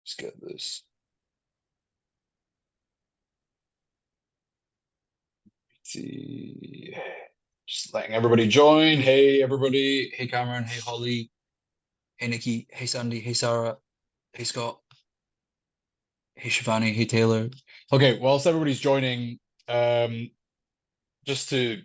Let's get this. Let's see. Just letting everybody join. Hey, everybody. Hey, Cameron. Hey, Holly. Hey, Nikki. Hey, Sandy. Hey, Sarah. Hey, Scott. Hey, Shivani. Hey, Taylor. Okay, whilst everybody's joining, just to,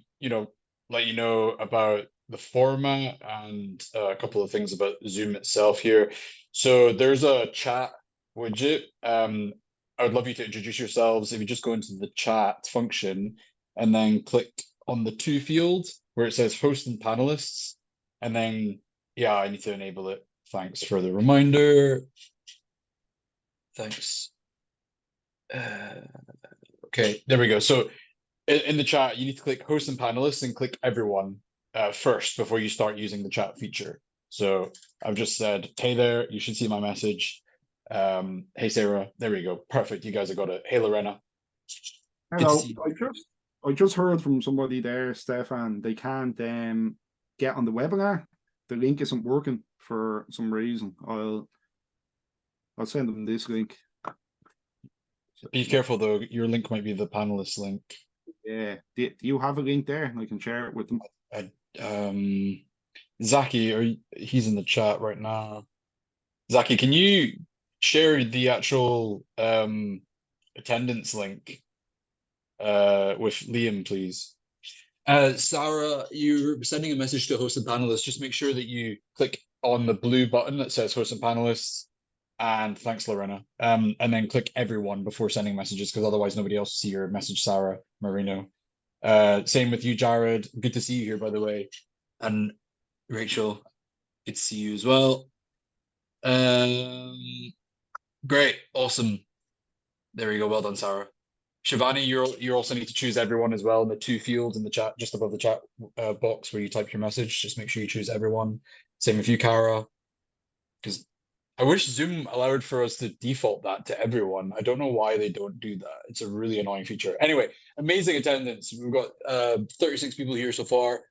let you know about the format and a couple of things about Zoom itself here. So there's a chat widget. I would love you to introduce yourselves. If you just go into the chat function and then click on the to field where it says host and panelists, and then, yeah, I need to enable it. Thanks for the reminder. Thanks. Okay, there we go. So in the chat, you need to click host and panelists and click everyone first before you start using the chat feature. So I've just said, hey there, you should see my message. Hey, Sarah, there we go. Perfect. You guys have got it. Hey, Lorena. Hello. I just heard from somebody there, Stefan. They can't get on the webinar. The link isn't working for some reason. I'll send them this link. Be careful though. Your link might be the panelist link. Yeah. Do you have a link there? I can share it with them. Zaki, he's in the chat right now. Zaki, can you share the actual attendance link with Liam, please? Sarah, you're sending a message to host and panelists. Just make sure that you click on the blue button that says host and panelists. And thanks, Lorena. And then click everyone before sending messages, because otherwise nobody else will see your message, Sarah Marino. Same with you, Jared. Good to see you here, by the way. And Rachel, good to see you as well. Great, awesome. There you go. Well done, Sarah. Shivani, you also need to choose everyone as well in the to fields in the chat, just above the chat box where you type your message. Just make sure you choose everyone. Same with you, Kara, because I wish Zoom allowed for us to default that to everyone. I don't know why they don't do that. It's a really annoying feature. Anyway, amazing attendance. We've got 36 people here so far.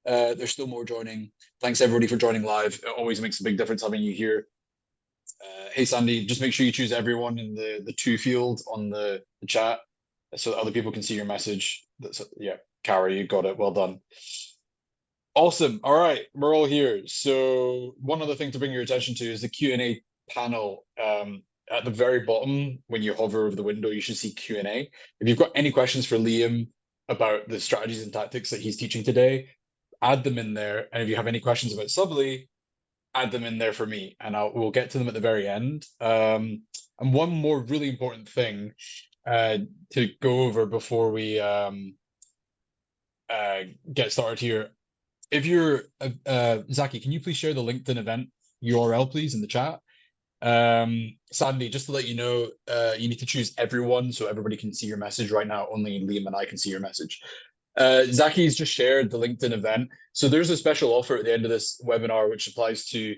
There's still more joining. Thanks everybody for joining live. It always makes a big difference having you here. Hey Sandy, just make sure you choose everyone in the to field on the chat so that other people can see your message. Yeah, Kara, you got it. Well done. Awesome. All right, we're all here. So one other thing to bring your attention to is the Q&A panel. At the very bottom, when you hover over the window, you should see Q&A. If you've got any questions for Liam about the strategies and tactics that he's teaching today, add them in there. And if you have any questions about Subly, add them in there for me, and we'll get to them at the very end. And one more really important thing to go over before we get started here. If you're Zaki, can you please share the LinkedIn event URL, please, in the chat? Sandy, just to let you know, you need to choose everyone so everybody can see your message. Right now, only Liam and I can see your message. Zaki's just shared the LinkedIn event. So there's a special offer at the end of this webinar, which applies to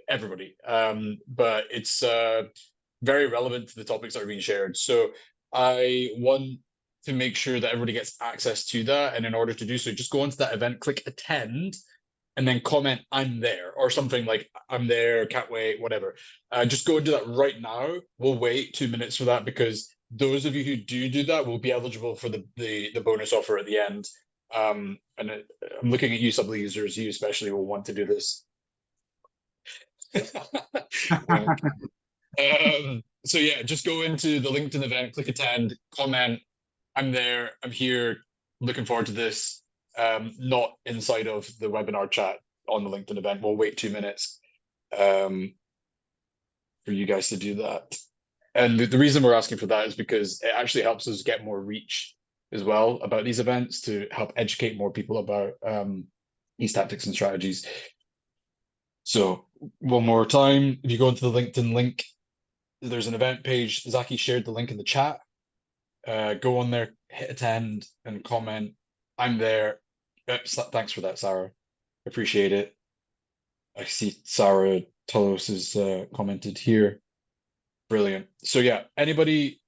everybody. But it's very relevant to the topics that are being shared. So I want to make sure that everybody gets access to that. And in order to do so, just go onto that event, click attend, and then comment, I'm there, or something like, I'm there, can't wait, whatever. Just go and do that right now. We'll wait 2 minutes for that, because those of you who do that will be eligible for the bonus offer at the end. And I'm looking at you, Subly users, you especially will want to do this. So yeah, just go into the LinkedIn event, click attend, comment, I'm there, I'm here, looking forward to this. Not inside of the webinar chat on the LinkedIn event. We'll wait 2 minutes for you guys to do that. And the reason we're asking for that is because it actually helps us get more reach as well about these events, to help educate more people about these tactics and strategies. So one more time, if you go into the LinkedIn link, there's an event page. Zaki shared the link in the chat. Go on there, hit attend, and comment, I'm there. Thanks for that, Sarah. Appreciate it. I see Sarah Tolos has commented here. Brilliant. So yeah, anybody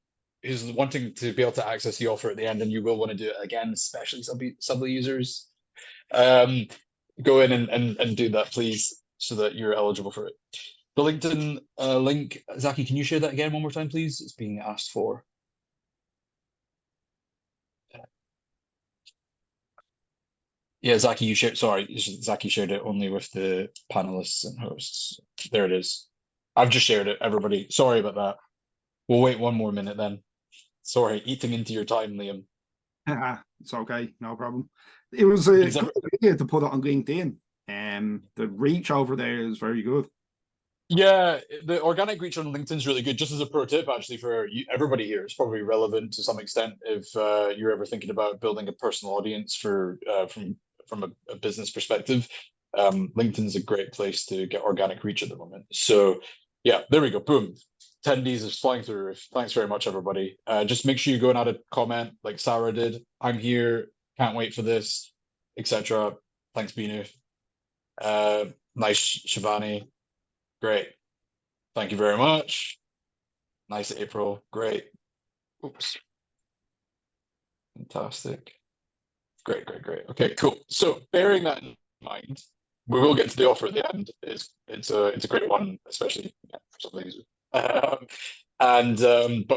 who's wanting to be able to access the offer at the end, and you will want to do it again, especially Subly users, go in and do that, please, so that you're eligible for it. The LinkedIn link, Zaki, can you share that again one more time, please? It's being asked for. Yeah, Zaki, you shared. Sorry, Zaki shared it only with the panelists and hosts. There it is. I've just shared it, everybody. Sorry about that. We'll wait one more minute then. Sorry, eating into your time, Liam. It's okay, no problem. It was a good idea to put it on LinkedIn. The reach over there is very good. Yeah, the organic reach on LinkedIn is really good. Just as a pro tip, actually, for everybody here, it's probably relevant to some extent if you're ever thinking about building a personal audience for from a business perspective. LinkedIn is a great place to get organic reach at the moment. So yeah, there we go. Boom. Attendees is flying through the roof. Thanks very much, everybody. Just make sure you go and add a comment like Sarah did. I'm here. Can't wait for this, etc. Thanks, Binu. Nice, Shivani. Great. Thank you very much. Nice, April. Great. Oops. Fantastic. Great, great, great. Okay, cool. So bearing that in mind, we will get to the offer at the end. It's a great one, especially for some things. But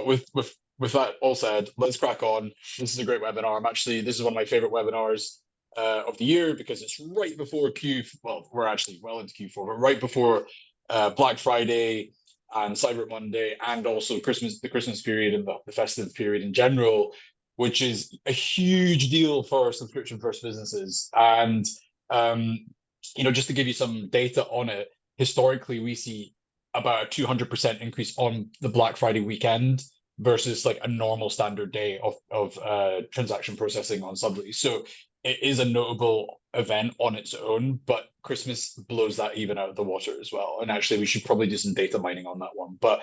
with that all said, let's crack on. This is a great webinar. This is one of my favorite webinars of the year because it's right before well, we're actually well into Q4, but right before Black Friday and Cyber Monday, and also the Christmas period and the festive period in general, which is a huge deal for subscription first businesses. And just to give you some data on it, historically we see about a 200% increase on the Black Friday weekend versus like a normal standard day of transaction processing on Subly. So it is a notable event on its own, but Christmas blows that even out of the water as well. And actually, we should probably do some data mining on that one. But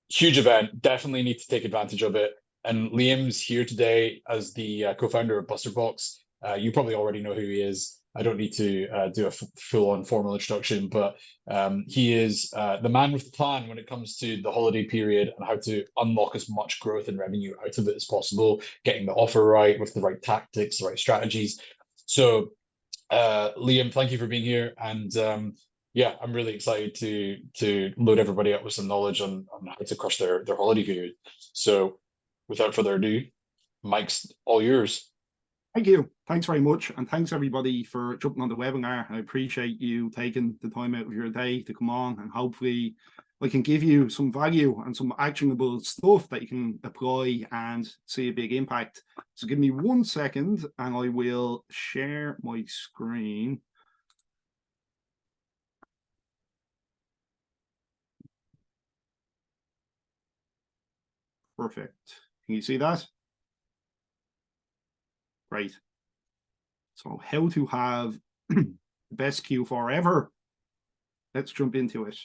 huge event, definitely need to take advantage of it. And Liam's here today as the co-founder of BusterBox. You probably already know who he is. I don't need to do a full-on formal introduction, but he is the man with the plan when it comes to the holiday period and how to unlock as much growth and revenue out of it as possible, getting the offer right with the right tactics, the right strategies. So, Liam, thank you for being here. And yeah, I'm really excited to load everybody up with some knowledge on how to crush their holiday period. So, without further ado, Mike's all yours. Thank you. Thanks very much. And thanks everybody for jumping on the webinar. I appreciate you taking the time out of your day to come on, and hopefully I can give you some value and some actionable stuff that you can apply and see a big impact. So give me 1 second and I will share my screen. Perfect. Can you see that? Great. So how to have the best Q4 ever. Let's jump into it.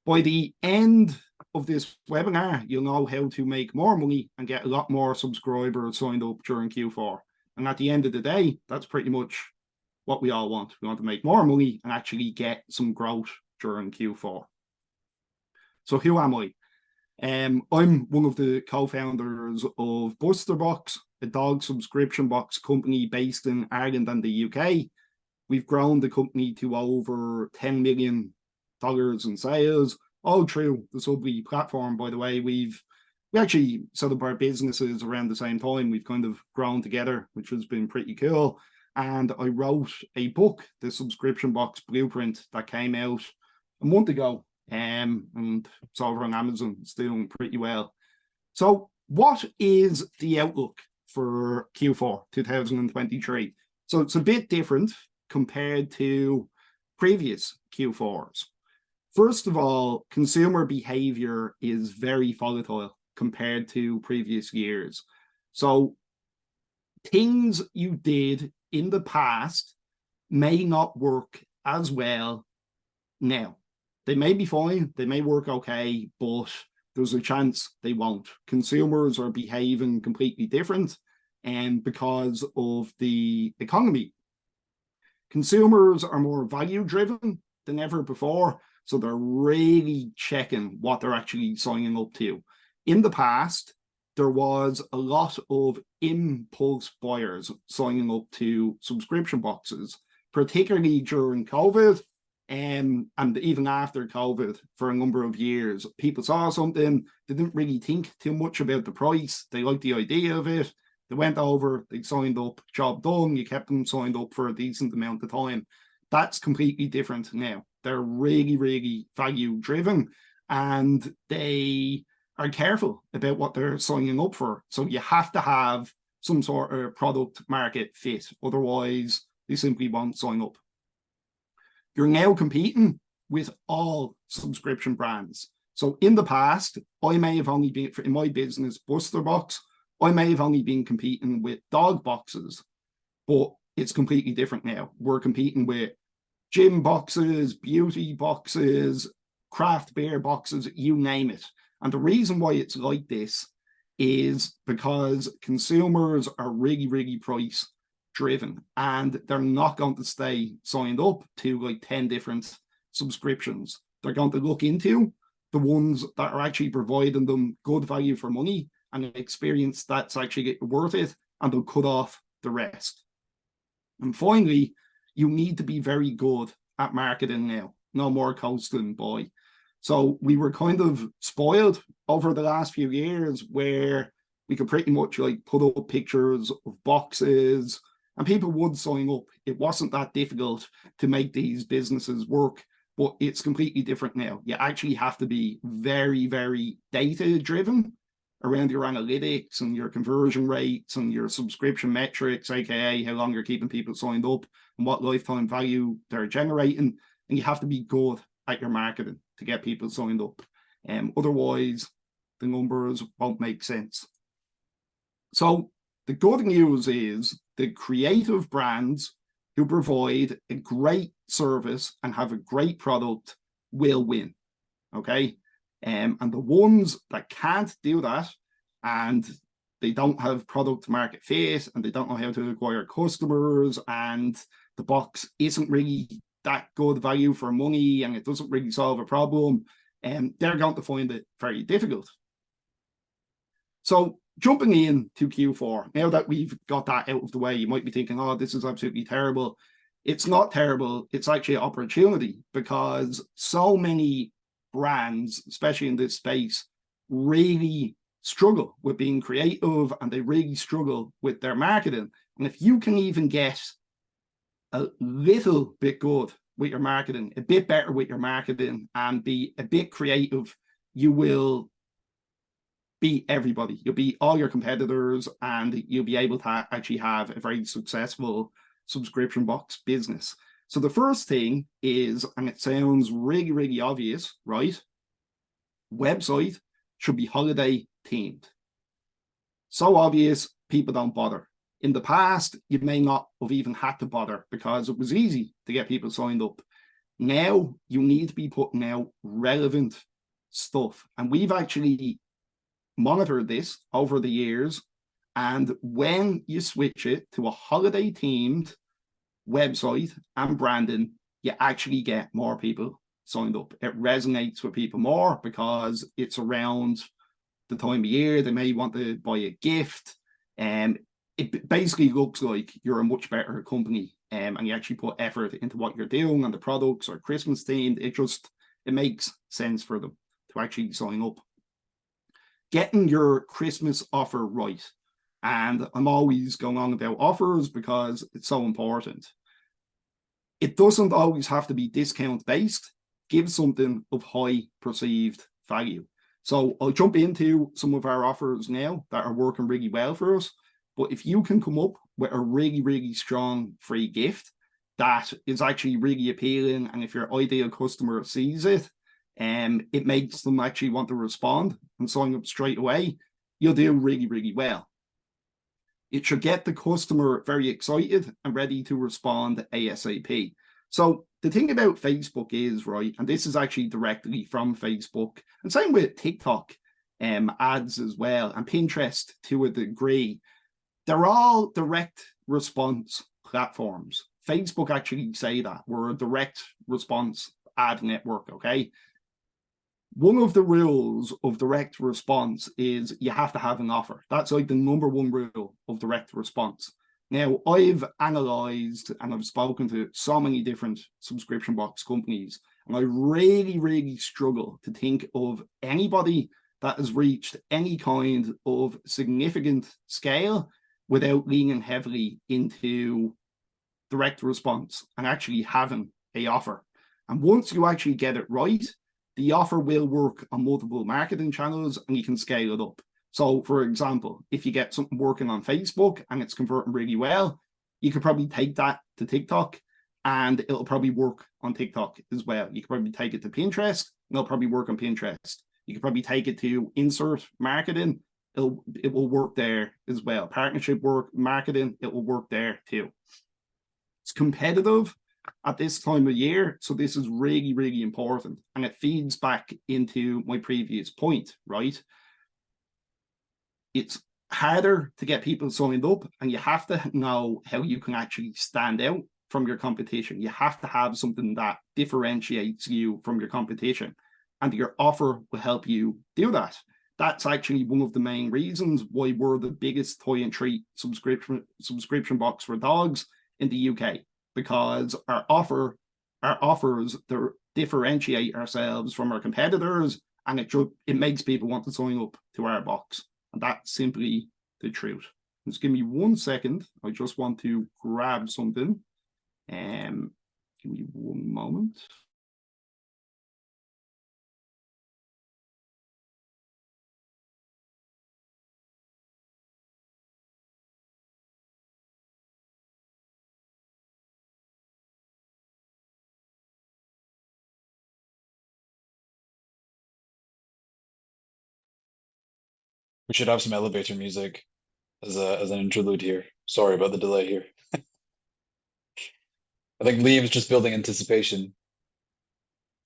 By the end of this webinar, you'll know how to make more money and get a lot more subscribers signed up during Q4. And at the end of the day, that's pretty much what we all want. We want to make more money and actually get some growth during Q4. So who am I? I'm one of the co-founders of BusterBox, a dog subscription box company based in Ireland and the UK. We've grown the company to over $10 million in sales, all through the Subly platform. By the way, we actually set up our businesses around the same time. We've kind of grown together, which has been pretty cool. And I wrote a book, The Subscription Box Blueprint, that came out a month ago. And it's over on Amazon. It's doing pretty well. So what is the outlook for Q4 2023? So it's a bit different compared to previous Q4s. First of all, consumer behavior is very volatile compared to previous years. So things you did in the past may not work as well now. They may be fine, they may work okay, but there's a chance they won't. Consumers are behaving completely different, and because of the economy. Consumers are more value-driven than ever before, so they're really checking what they're actually signing up to. In the past, there was a lot of impulse buyers signing up to subscription boxes, particularly during COVID. And even after COVID, for a number of years, people saw something, they didn't really think too much about the price. They liked the idea of it. They went over, they signed up, job done. You kept them signed up for a decent amount of time. That's completely different now. They're really, really value driven, and they are careful about what they're signing up for. So you have to have some sort of product market fit. Otherwise, they simply won't sign up. You're now competing with all subscription brands. So in the past, I may have only been, in my business, Buster Box, I may have only been competing with dog boxes, but it's completely different now. We're competing with gym boxes, beauty boxes, craft beer boxes, you name it. And the reason why it's like this is because consumers are really, really price driven, and they're not going to stay signed up to like 10 different subscriptions. They're going to look into the ones that are actually providing them good value for money and an experience that's actually worth it, and they'll cut off the rest. And finally, you need to be very good at marketing now. No more coasting, boy. So we were kind of spoiled over the last few years where we could pretty much like put up pictures of boxes and people would sign up. It wasn't that difficult to make these businesses work, but it's completely different now. You actually have to be very, very data driven around your analytics and your conversion rates and your subscription metrics, aka how long you're keeping people signed up and what lifetime value they're generating. And you have to be good at your marketing to get people signed up. Otherwise, the numbers won't make sense. So the good news is the creative brands who provide a great service and have a great product will win. Okay. And the ones that can't do that, and they don't have product market fit, and they don't know how to acquire customers, and the box isn't really that good value for money, and it doesn't really solve a problem, and they're going to find it very difficult. So jumping into Q4, now that we've got that out of the way, you might be thinking, oh, this is absolutely terrible. It's not terrible. It's actually an opportunity, because so many brands, especially in this space, really struggle with being creative, and they really struggle with their marketing. And if you can even get a little bit good with your marketing, a bit better with your marketing, and be a bit creative, you will beat everybody. You'll beat all your competitors, and you'll be able to actually have a very successful subscription box business. So the first thing is, and it sounds really, really obvious, right? Website should be holiday themed. So obvious, people don't bother. In the past, you may not have even had to bother because it was easy to get people signed up. Now you need to be putting out relevant stuff. And we've actually monitored this over the years. And when you switch it to a holiday themed website and branding, you actually get more people signed up. It resonates with people more because it's around the time of year. They may want to buy a gift. It basically looks like you're a much better company, and you actually put effort into what you're doing, and the products are Christmas themed. It makes sense for them to actually sign up. Getting your Christmas offer right. And I'm always going on about offers because it's so important. It doesn't always have to be discount based. Give something of high perceived value. So I'll jump into some of our offers now that are working really well for us. But if you can come up with a really, really strong free gift that is actually really appealing, and if your ideal customer sees it, it makes them actually want to respond and sign up straight away, you'll do really, really well. It should get the customer very excited and ready to respond ASAP. So the thing about Facebook is, right, and this is actually directly from Facebook, and same with TikTok ads as well, and Pinterest to a degree, they're all direct response platforms. Facebook actually say that we're a direct response ad network, okay? One of the rules of direct response is you have to have an offer. That's like the number one rule of direct response. Now, I've analysed and I've spoken to so many different subscription box companies, and I really, really struggle to think of anybody that has reached any kind of significant scale without leaning heavily into direct response and actually having an offer. And once you actually get it right, the offer will work on multiple marketing channels and you can scale it up. So, for example, if you get something working on Facebook and it's converting really well, you could probably take that to TikTok and it'll probably work on TikTok as well. You could probably take it to Pinterest and it'll probably work on Pinterest. You could probably take it to insert marketing. It will work there as well. Partnership work, marketing, it will work there too. It's competitive at this time of year, so this is really, really important. And it feeds back into my previous point, right? It's harder to get people signed up, and you have to know how you can actually stand out from your competition. You have to have something that differentiates you from your competition, and your offer will help you do that. That's actually one of the main reasons why we're the biggest toy and treat subscription box for dogs in the UK, because our offers differentiate ourselves from our competitors, and it makes people want to sign up to our box. And that's simply the truth. Just give me 1 second. I just want to grab something. Give me 1 moment. We should have some elevator music as an interlude here. Sorry about the delay here. I think Liam's just building anticipation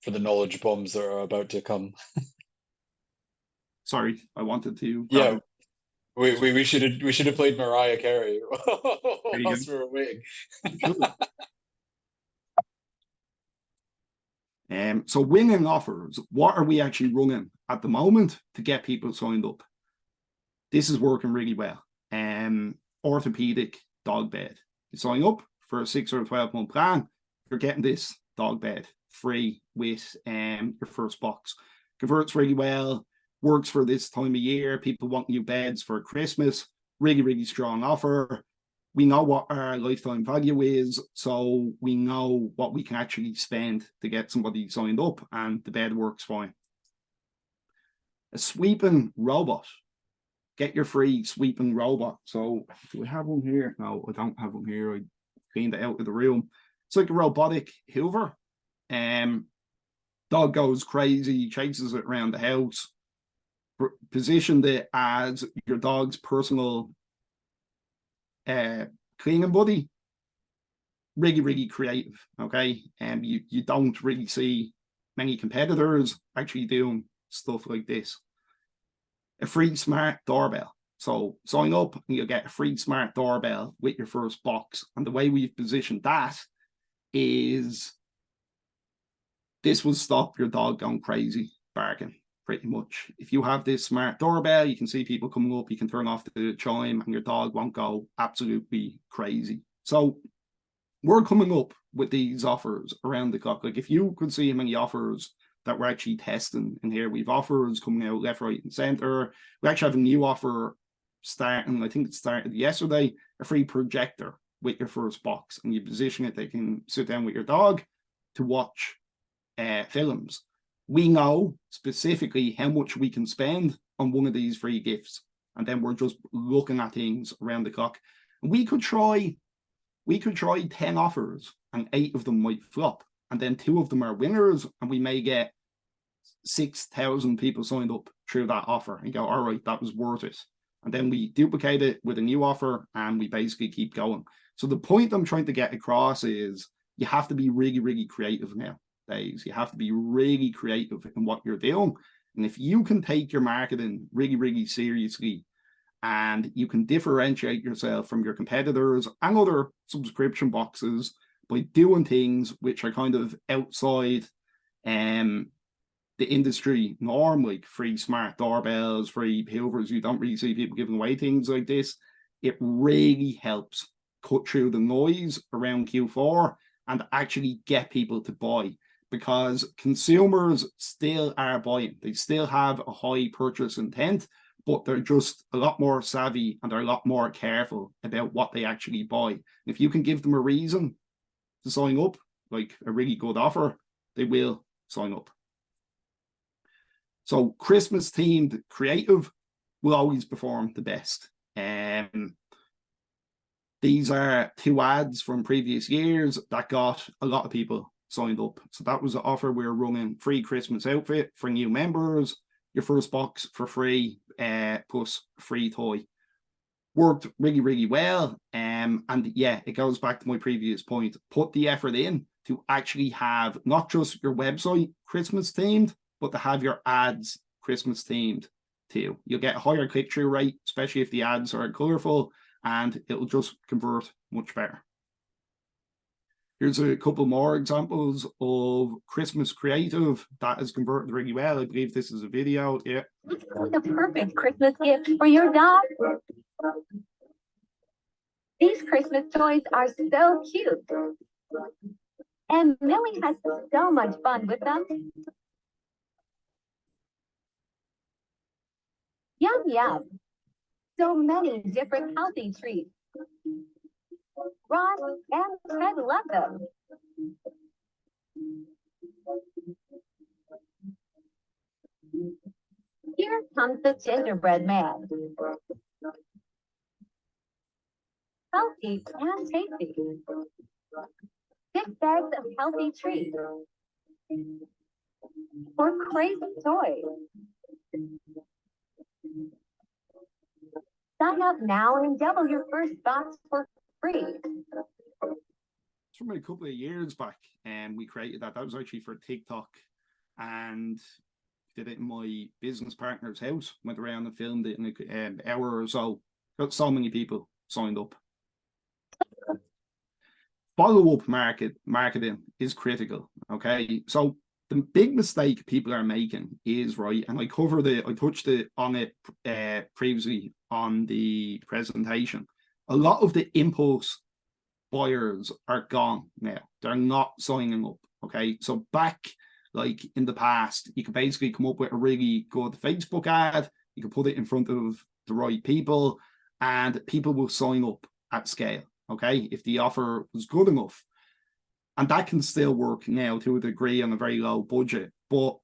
for the knowledge bombs that are about to come. Sorry, I wanted to. Yeah, we should have played Mariah Carey whilst we were waiting. So winning offers, what are we actually running at the moment to get people signed up? This is working really well. Orthopedic dog bed. You sign up for a 6 or 12-month plan, you're getting this dog bed free with your first box. Converts really well, works for this time of year. People want new beds for Christmas. Really, really strong offer. We know what our lifetime value is, so we know what we can actually spend to get somebody signed up, and the bed works fine. A sweeping robot. Get your free sweeping robot. So do we have one here? No, I don't have one here. I cleaned it out of the room. It's like a robotic Hoover. Dog goes crazy, chases it around the house. Positioned it as your dog's personal cleaning buddy. Really, really creative. Okay, and you don't really see many competitors actually doing stuff like this. A free smart doorbell. So sign up and you'll get a free smart doorbell with your first box. And the way we've positioned that is this will stop your dog going crazy barking, pretty much. If you have this smart doorbell, you can see people coming up, you can turn off the chime and your dog won't go absolutely crazy. So we're coming up with these offers around the clock. Like if you could see how many offers that we're actually testing in here. We've offers coming out left, right, and center. We actually have a new offer starting, I think it started yesterday, a free projector with your first box. And you position it, they can sit down with your dog to watch films. We know specifically how much we can spend on one of these free gifts. And then we're just looking at things around the clock. And we could try 10 offers and 8 of them might flop. And then 2 of them are winners, and we may get 6,000 people signed up through that offer and go, all right, that was worth it. And then we duplicate it with a new offer and we basically keep going. So the point I'm trying to get across is you have to be really, really creative nowadays. You have to be really creative in what you're doing. And if you can take your marketing really, really seriously and you can differentiate yourself from your competitors and other subscription boxes by doing things which are kind of outside the industry norm, like free smart doorbells, free Hoovers. You don't really see people giving away things like this. It really helps cut through the noise around Q4 and actually get people to buy, because consumers still are buying. They still have a high purchase intent, but they're just a lot more savvy and they're a lot more careful about what they actually buy. If you can give them a reason to sign up, like a really good offer, they will sign up. So Christmas themed creative will always perform the best. These are 2 ads from previous years that got a lot of people signed up. So that was the offer. We were running free Christmas outfit for new members, your first box for free, plus free toy. Worked really, really well. And yeah, it goes back to my previous point. Put the effort in to actually have not just your website Christmas themed, but to have your ads Christmas themed too. You'll get a higher click-through rate, especially if the ads are colorful, and it'll just convert much better. Here's a couple more examples of Christmas creative that has converted really well. I believe this is a video. Yeah. The perfect Christmas gift for your dog. These Christmas toys are so cute. And Millie has so much fun with them. Yum, yum. So many different healthy treats. Ron and Fred love them. Here comes the gingerbread man. Healthy and tasty. 6 bags of healthy treats. For crazy toys. Sign up now and double your first box for free. From a couple of years back, and we created that. That was actually for TikTok, and did it in my business partner's house. Went around and filmed it in an hour or so. Got so many people signed up. Follow-up marketing is critical. Okay, so the big mistake people are making is, right, and I touched on it previously on the presentation. A lot of the impulse buyers are gone now. They're not signing up. Okay, so back like in the past, you could basically come up with a really good Facebook ad. You can put it in front of the right people, and people will sign up at scale. Okay, if the offer was good enough. And that can still work now to a degree on a very low budget, but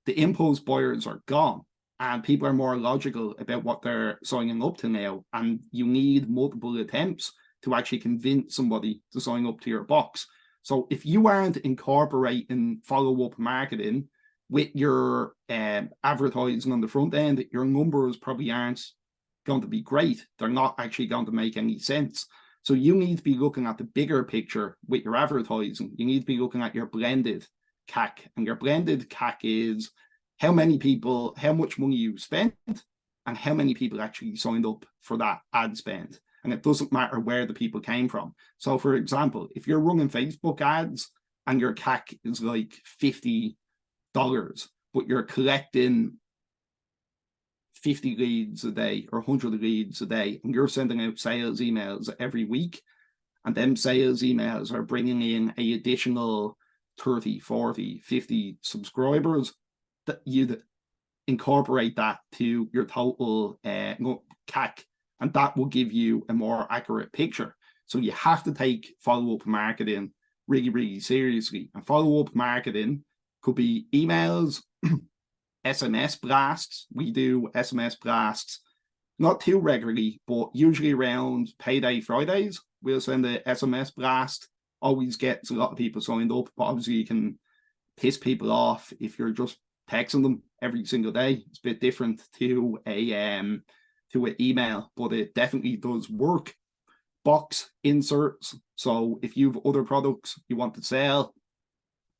the impulse buyers are gone and people are more logical about what they're signing up to now. And you need multiple attempts to actually convince somebody to sign up to your box. So if you aren't incorporating follow-up marketing with your advertising on the front end, your numbers probably aren't going to be great. They're not actually going to make any sense. So you need to be looking at the bigger picture with your advertising. You need to be looking at your blended CAC. And your blended CAC is how many people, how much money you spent, and how many people actually signed up for that ad spend. And it doesn't matter where the people came from. So for example, if you're running Facebook ads and your CAC is like $50, but you're collecting 50 leads a day or 100 leads a day, and you're sending out sales emails every week, and them sales emails are bringing in an additional 30, 40, 50 subscribers, that you'd incorporate that to your total CAC, and that will give you a more accurate picture. So you have to take follow-up marketing really, really seriously. And follow-up marketing could be emails, SMS blasts. We do SMS blasts not too regularly, but usually around payday Fridays. We'll send a SMS blast. Always gets a lot of people signed up, but obviously you can piss people off if you're just texting them every single day. It's a bit different to an email, but it definitely does work. Box inserts. So if you've other products you want to sell,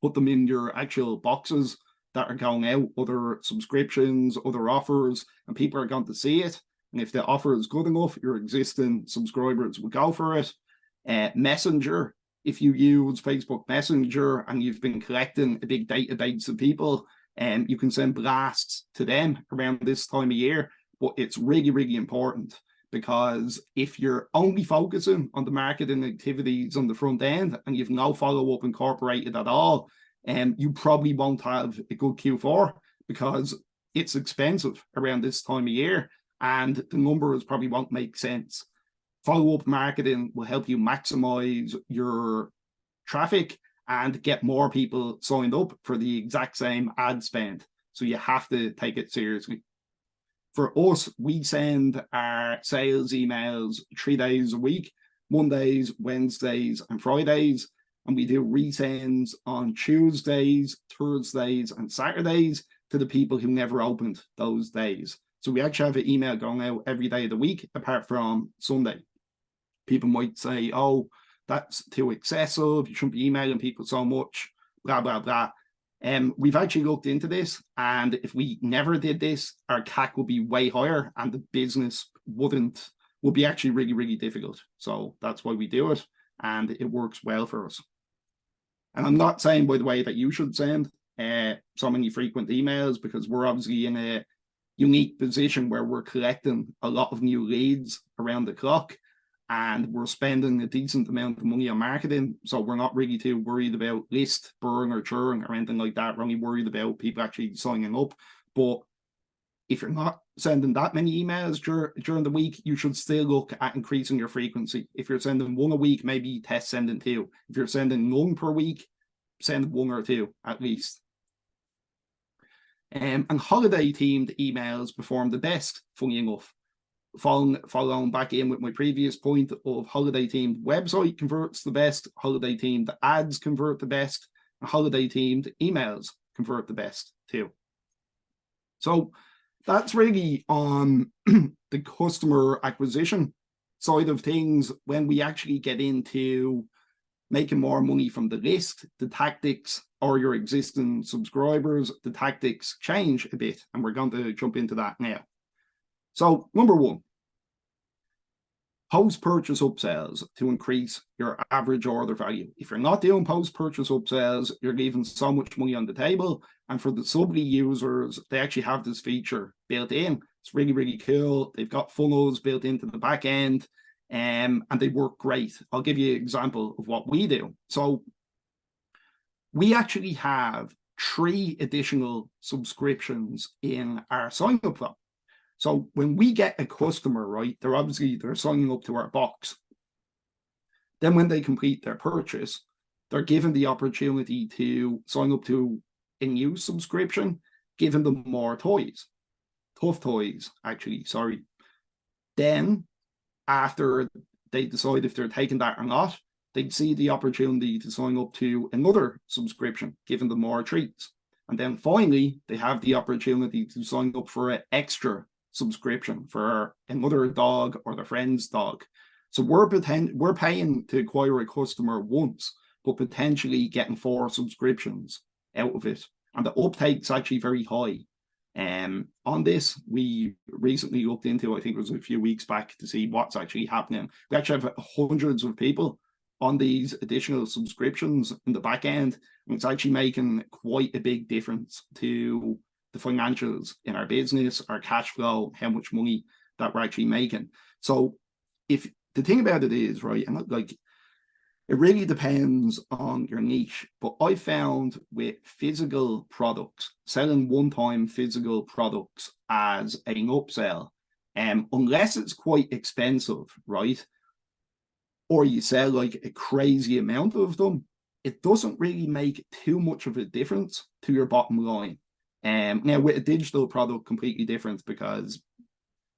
put them in your actual boxes that are going out, other subscriptions, other offers, and people are going to see it. And if the offer is good enough, your existing subscribers will go for it. Messenger, if you use Facebook Messenger and you've been collecting a big database of people, you can send blasts to them around this time of year. But it's really, really important because if you're only focusing on the marketing activities on the front end and you've no follow-up incorporated at all, you probably won't have a good Q4 because it's expensive around this time of year and the numbers probably won't make sense. Follow-up marketing will help you maximize your traffic and get more people signed up for the exact same ad spend. So you have to take it seriously. For us, we send our sales emails 3 days a week, Mondays, Wednesdays, and Fridays. And we do resends on Tuesdays, Thursdays, and Saturdays to the people who never opened those days. So we actually have an email going out every day of the week, apart from Sunday. People might say, oh, that's too excessive. You shouldn't be emailing people so much, blah, blah, blah. We've actually looked into this, and if we never did this, our CAC would be way higher and the business would be actually really, really difficult. So that's why we do it, and it works well for us. And I'm not saying, by the way, that you should send so many frequent emails, because we're obviously in a unique position where we're collecting a lot of new leads around the clock, and we're spending a decent amount of money on marketing. So we're not really too worried about list burn or churn or anything like that. We're only worried about people actually signing up. But if you're not sending that many emails during the week, you should still look at increasing your frequency. If you're sending 1 a week, maybe test sending 2. If you're sending none per week, send 1 or 2 at least. And holiday themed emails perform the best, funny enough. Following back in with my previous point of holiday themed website converts the best, holiday themed ads convert the best, and holiday themed emails convert the best too. So that's really on the customer acquisition side of things. When we actually get into making more money from the list, the tactics, or your existing subscribers, the tactics change a bit, and we're going to jump into that now. So number 1, post-purchase upsells to increase your average order value. If you're not doing post-purchase upsells, you're leaving so much money on the table. And for the Subly users, they actually have this feature built in. It's really, really cool. They've got funnels built into the back end, and they work great. I'll give you an example of what we do. So we actually have 3 additional subscriptions in our sign-up flow. So when we get a customer, right, they're signing up to our box. Then when they complete their purchase, they're given the opportunity to sign up to a new subscription, giving them more toys. Tough toys, actually, sorry. Then, after they decide if they're taking that or not, they'd see the opportunity to sign up to another subscription, giving them more treats. And then finally, they have the opportunity to sign up for an extra subscription for another dog or their friend's dog. So we're paying to acquire a customer once, but potentially getting 4 subscriptions out of it. And the uptake's actually very high. On this, we recently looked into, I think it was a few weeks back, to see what's actually happening. We actually have hundreds of people on these additional subscriptions in the back end, and it's actually making quite a big difference to the financials in our business, our cash flow, how much money that we're actually making. So if the thing about it is, right, and like, it really depends on your niche, but I found with physical products, selling one-time physical products as an upsell, unless it's quite expensive, right, or you sell like a crazy amount of them, it doesn't really make too much of a difference to your bottom line. Now with a digital product, completely different, because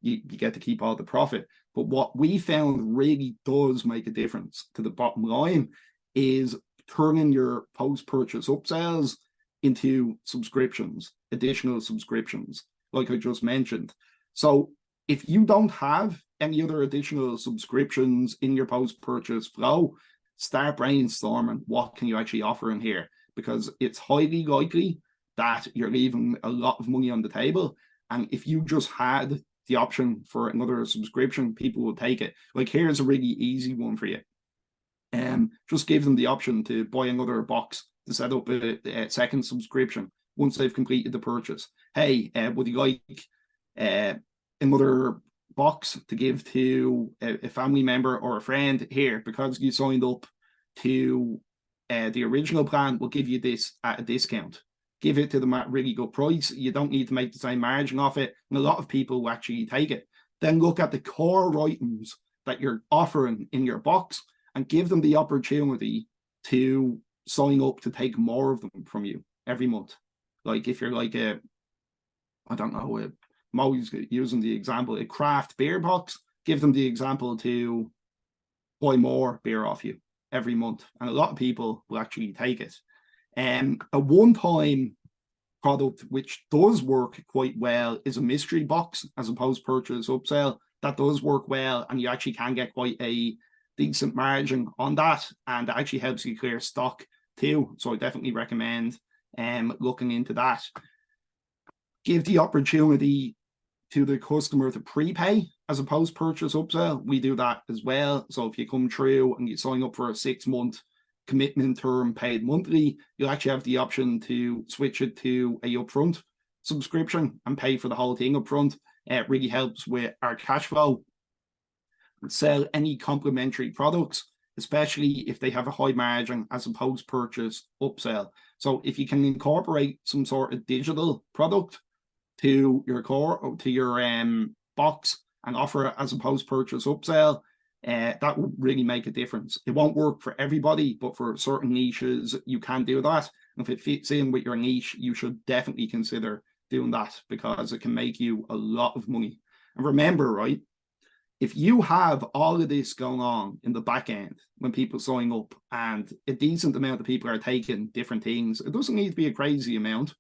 you get to keep all the profit. But what we found really does make a difference to the bottom line is turning your post-purchase upsells into subscriptions, additional subscriptions, like I just mentioned. So if you don't have any other additional subscriptions in your post-purchase flow, start brainstorming what can you actually offer in here, because it's highly likely that you're leaving a lot of money on the table. And if you just had the option for another subscription, people will take it. Like, here's a really easy one for you. Just give them the option to buy another box to set up a second subscription once they've completed the purchase. Hey, would you like another box to give to a family member or a friend. Here, because you signed up to the original plan, we'll give you this at a discount. Give it to them at really good price. You don't need to make the same margin off it, and a lot of people will actually take it. Then look at the core items that you're offering in your box and give them the opportunity to sign up to take more of them from you every month. Like if you're like I don't know, I'm always using the example, a craft beer box, give them the example to buy more beer off you every month. And a lot of people will actually take it. A one-time product which does work quite well is a mystery box as opposed to purchase upsell. That does work well, and you actually can get quite a decent margin on that, and it actually helps you clear stock too. So I definitely recommend looking into that. Give the opportunity to the customer to prepay as opposed to purchase upsell. We do that as well. So if you come through and you sign up for a 6-month commitment term paid monthly, you'll actually have the option to switch it to a upfront subscription and pay for the whole thing upfront. It really helps with our cash flow. Sell any complementary products, especially if they have a high margin as opposed to purchase upsell. So if you can incorporate some sort of digital product to your core or to your box and offer it as opposed to purchase upsell, that will really make a difference. It won't work for everybody, but for certain niches, you can do that. And if it fits in with your niche, you should definitely consider doing that because it can make you a lot of money. And remember, right, if you have all of this going on in the back end when people sign up and a decent amount of people are taking different things, it doesn't need to be a crazy amount,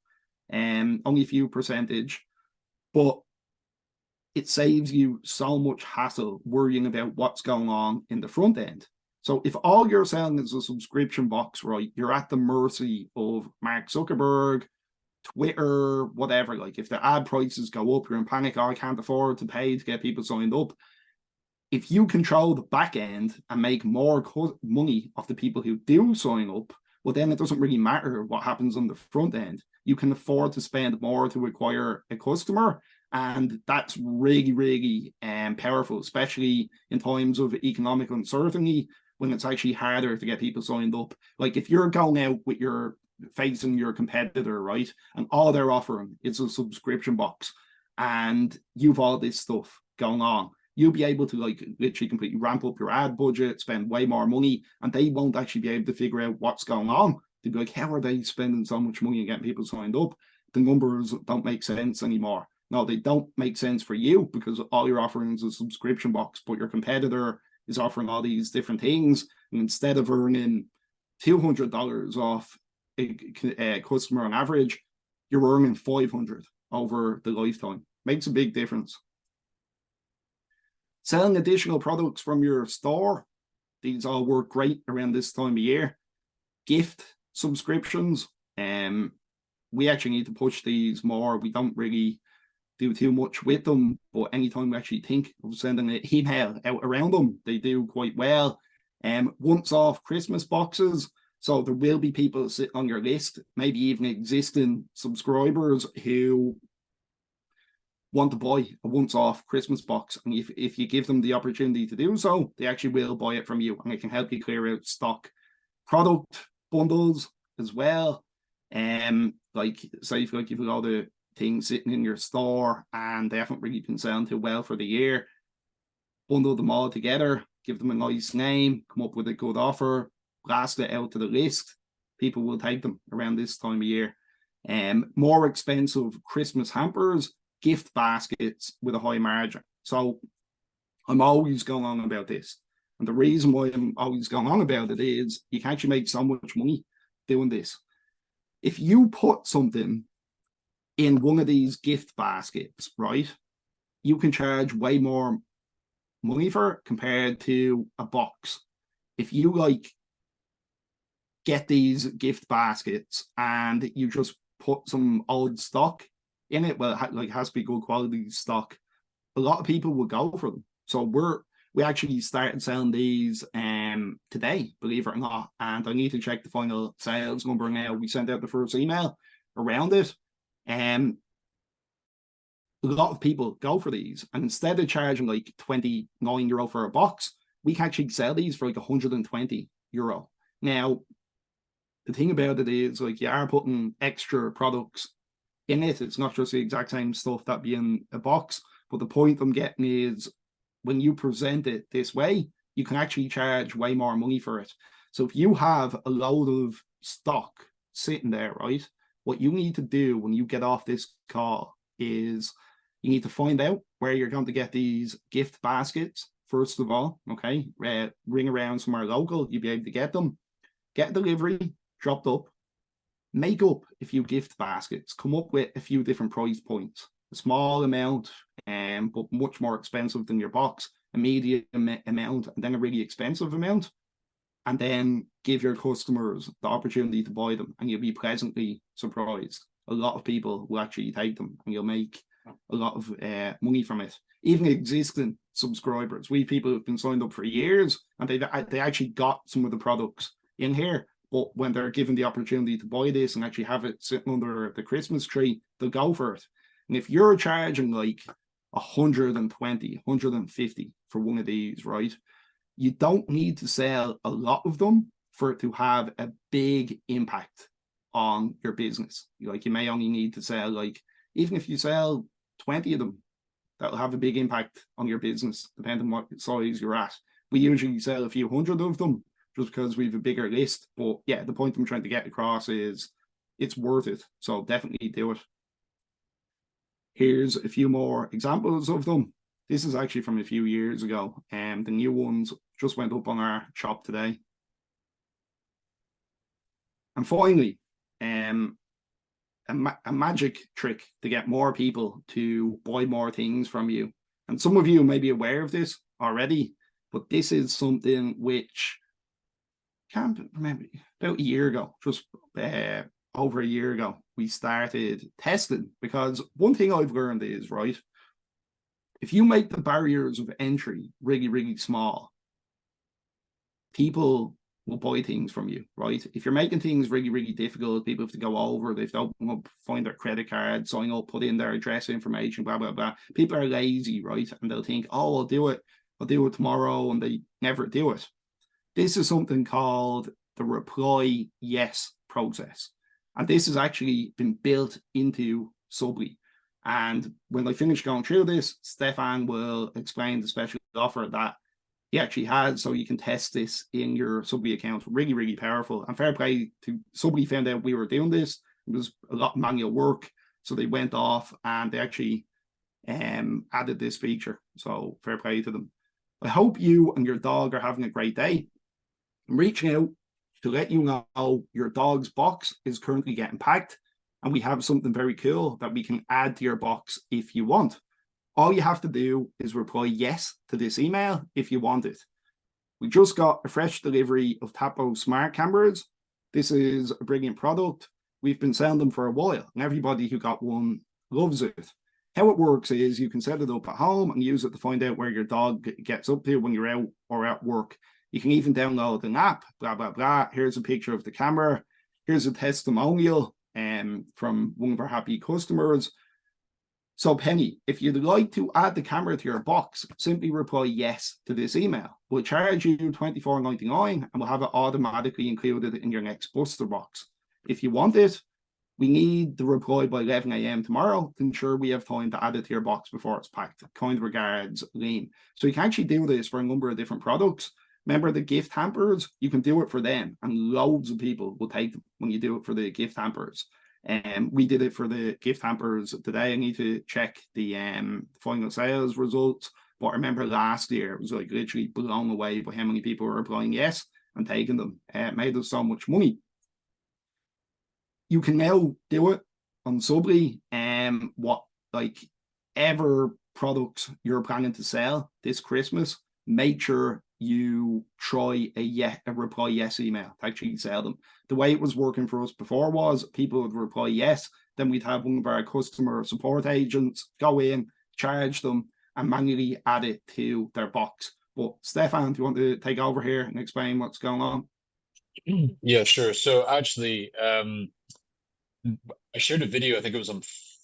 only a few percentage, but it saves you so much hassle worrying about what's going on in the front end. So if all you're selling is a subscription box, right, you're at the mercy of Mark Zuckerberg, Twitter, whatever. Like if the ad prices go up, you're in panic, oh, I can't afford to pay to get people signed up. If you control the back end and make more money off the people who do sign up, well, then it doesn't really matter what happens on the front end. You can afford to spend more to acquire a customer. And that's really, really powerful, especially in times of economic uncertainty when it's actually harder to get people signed up. Like if you're going out with facing your competitor, right, and all they're offering is a subscription box and you've all this stuff going on, you'll be able to like literally completely ramp up your ad budget, spend way more money, and they won't actually be able to figure out what's going on. They'll be like, how are they spending so much money and getting people signed up? The numbers don't make sense anymore. No, they don't make sense for you because all you're offering is a subscription box, but your competitor is offering all these different things. And instead of earning $200 off a customer on average, you're earning $500 over the lifetime. Makes a big difference. Selling additional products from your store. These all work great around this time of year. Gift subscriptions. We actually need to push these more. We don't really do too much with them, but anytime we actually think of sending an email out around them, they do quite well. Once off Christmas boxes. So there will be people sitting on your list, maybe even existing subscribers who want to buy a once-off Christmas box. And if you give them the opportunity to do so, they actually will buy it from you, and it can help you clear out stock. Product bundles as well. Like say if you've got all the things sitting in your store and they haven't really been selling too well for the year, bundle them all together, give them a nice name, come up with a good offer, blast it out to the list. People will take them around this time of year. More expensive Christmas hampers, gift baskets with a high margin. So I'm always going on about this. And the reason why I'm always going on about it is you can actually make so much money doing this. If you put something in one of these gift baskets, right, you can charge way more money for it compared to a box. If you like get these gift baskets and you just put some old stock in it, well, it has to be good quality stock, a lot of people will go for them. So we actually started selling these today, believe it or not, and I need to check the final sales number now. We sent out the first email around it. a lot of people go for these. And instead of charging like €29 for a box, we can actually sell these for like €120. Now, the thing about it is, like, you are putting extra products in it. It's not just the exact same stuff that be in a box. But the point I'm getting is, when you present it this way, you can actually charge way more money for it. So if you have a load of stock sitting there, right, what you need to do when you get off this call is you need to find out where you're going to get these gift baskets, first of all, okay? Ring around somewhere local, you'll be able to get them. Get a delivery dropped up. Make up a few gift baskets. Come up with a few different price points. A small amount, but much more expensive than your box. A medium amount, and then a really expensive amount. And then give your customers the opportunity to buy them, and you'll be pleasantly surprised. A lot of people will actually take them, and you'll make a lot of money from it. Even existing subscribers, we people who've been signed up for years, and they actually got some of the products in here. But when they're given the opportunity to buy this and actually have it sitting under the Christmas tree, they'll go for it. And if you're charging like 120, 150 for one of these, right, you don't need to sell a lot of them for it to have a big impact on your business. Like, you may only need to sell, like, even if you sell 20 of them, that'll have a big impact on your business, depending on what size you're at. We usually sell a few hundred of them just because we have a bigger list. But yeah, the point I'm trying to get across is it's worth it. So definitely do it. Here's a few more examples of them. This is actually from a few years ago, and the new ones just went up on our shop today. And finally, a magic trick to get more people to buy more things from you. And some of you may be aware of this already, but this is something which, can't remember, about a year ago, just over a year ago, we started testing. Because one thing I've learned is, right, if you make the barriers of entry really, really small, people will buy things from you, right? If you're making things really, really difficult, people have to go over, they have to open up, find their credit card, sign up, put in their address information, blah, blah, blah. People are lazy, right? And they'll think, oh, I'll do it tomorrow, and they never do it. This is something called the reply yes process. And this has actually been built into Subly. And when I finish going through this, Stefan will explain the special offer that he actually has, so you can test this in your Subly account. Really, really powerful. And fair play to Subly, found out we were doing this. It was a lot of manual work, so they went off and they actually added this feature. So fair play to them. I hope you and your dog are having a great day. I'm reaching out to let you know your dog's box is currently getting packed, and we have something very cool that we can add to your box if you want. All you have to do is reply yes to this email if you want it. We just got a fresh delivery of Tapo smart cameras. This is a brilliant product. We've been selling them for a while, and everybody who got one loves it. How it works is you can set it up at home and use it to find out where your dog gets up to when you're out or at work. You can even download an app, blah, blah, blah. Here's a picture of the camera. Here's a testimonial from one of our happy customers. So Penny, if you'd like to add the camera to your box, simply reply yes to this email. We'll charge you $24.99 and we'll have it automatically included in your next booster box. If you want it, we need the reply by 11 a.m. tomorrow to ensure we have time to add it to your box before it's packed. Kind regards, Liam. So you can actually do this for a number of different products. Remember the gift hampers? You can do it for them, and loads of people will take them when you do it for the gift hampers. We did it for the gift hampers today. I need to check the final sales results. But I remember last year, it was like literally blown away by how many people were replying yes and taking them. It made us so much money. You can now do it on Subly. Whatever products you're planning to sell this Christmas, make sure you try a reply yes email to actually sell them. The way it was working for us before was people would reply yes, then we'd have one of our customer support agents go in, charge them, and manually add it to their box. But Stefan, do you want to take over here and explain what's going on? Yeah, sure. So actually, I shared a video, I think it was on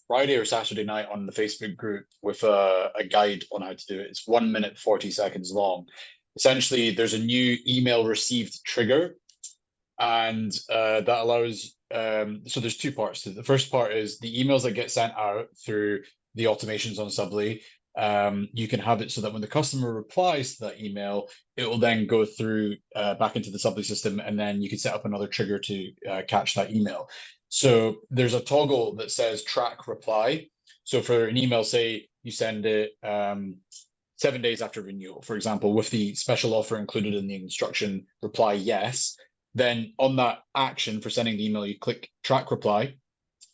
Friday or Saturday night on the Facebook group with a guide on how to do it. It's 1 minute, 40 seconds long. Essentially, there's a new email received trigger, and that allows, so there's two parts to it. The first part is the emails that get sent out through the automations on Subly. You can have it so that when the customer replies to that email, it will then go through back into the Subly system, and then you can set up another trigger to catch that email. So there's a toggle that says track reply. So for an email, say you send it 7 days after renewal, for example, with the special offer included in the instruction, reply yes. Then on that action for sending the email, you click track reply.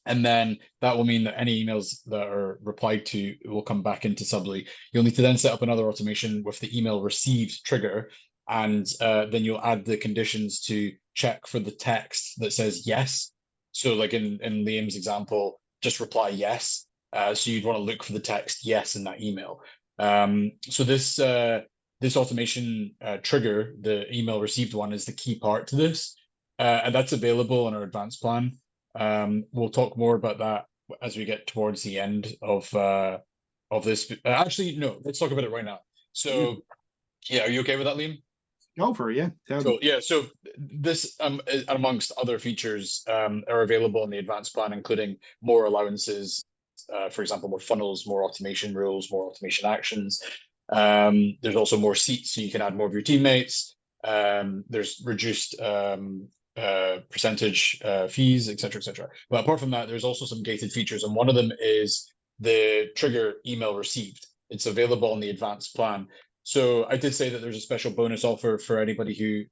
And then that will mean that any emails that are replied to will come back into Subly. You'll need to then set up another automation with the email received trigger. And then you'll add the conditions to check for the text that says yes. So like in Liam's example, just reply yes. So you'd want to look for the text yes in that email. So this automation trigger, the email received one, is the key part to this. And that's available on our advanced plan. We'll talk more about that as we get towards the end of this. Actually, no, let's talk about it right now. So yeah, are you okay with that, Liam? Go for it, yeah. Cool. Yeah, so this, amongst other features, are available in the advanced plan, including more allowances, for example, more funnels, more automation rules, more automation actions. There's also more seats, so you can add more of your teammates. There's reduced percentage fees, et cetera. But apart from that, there's also some gated features, and one of them is the trigger email received. It's available on the advanced plan. So I did say that there's a special bonus offer for anybody who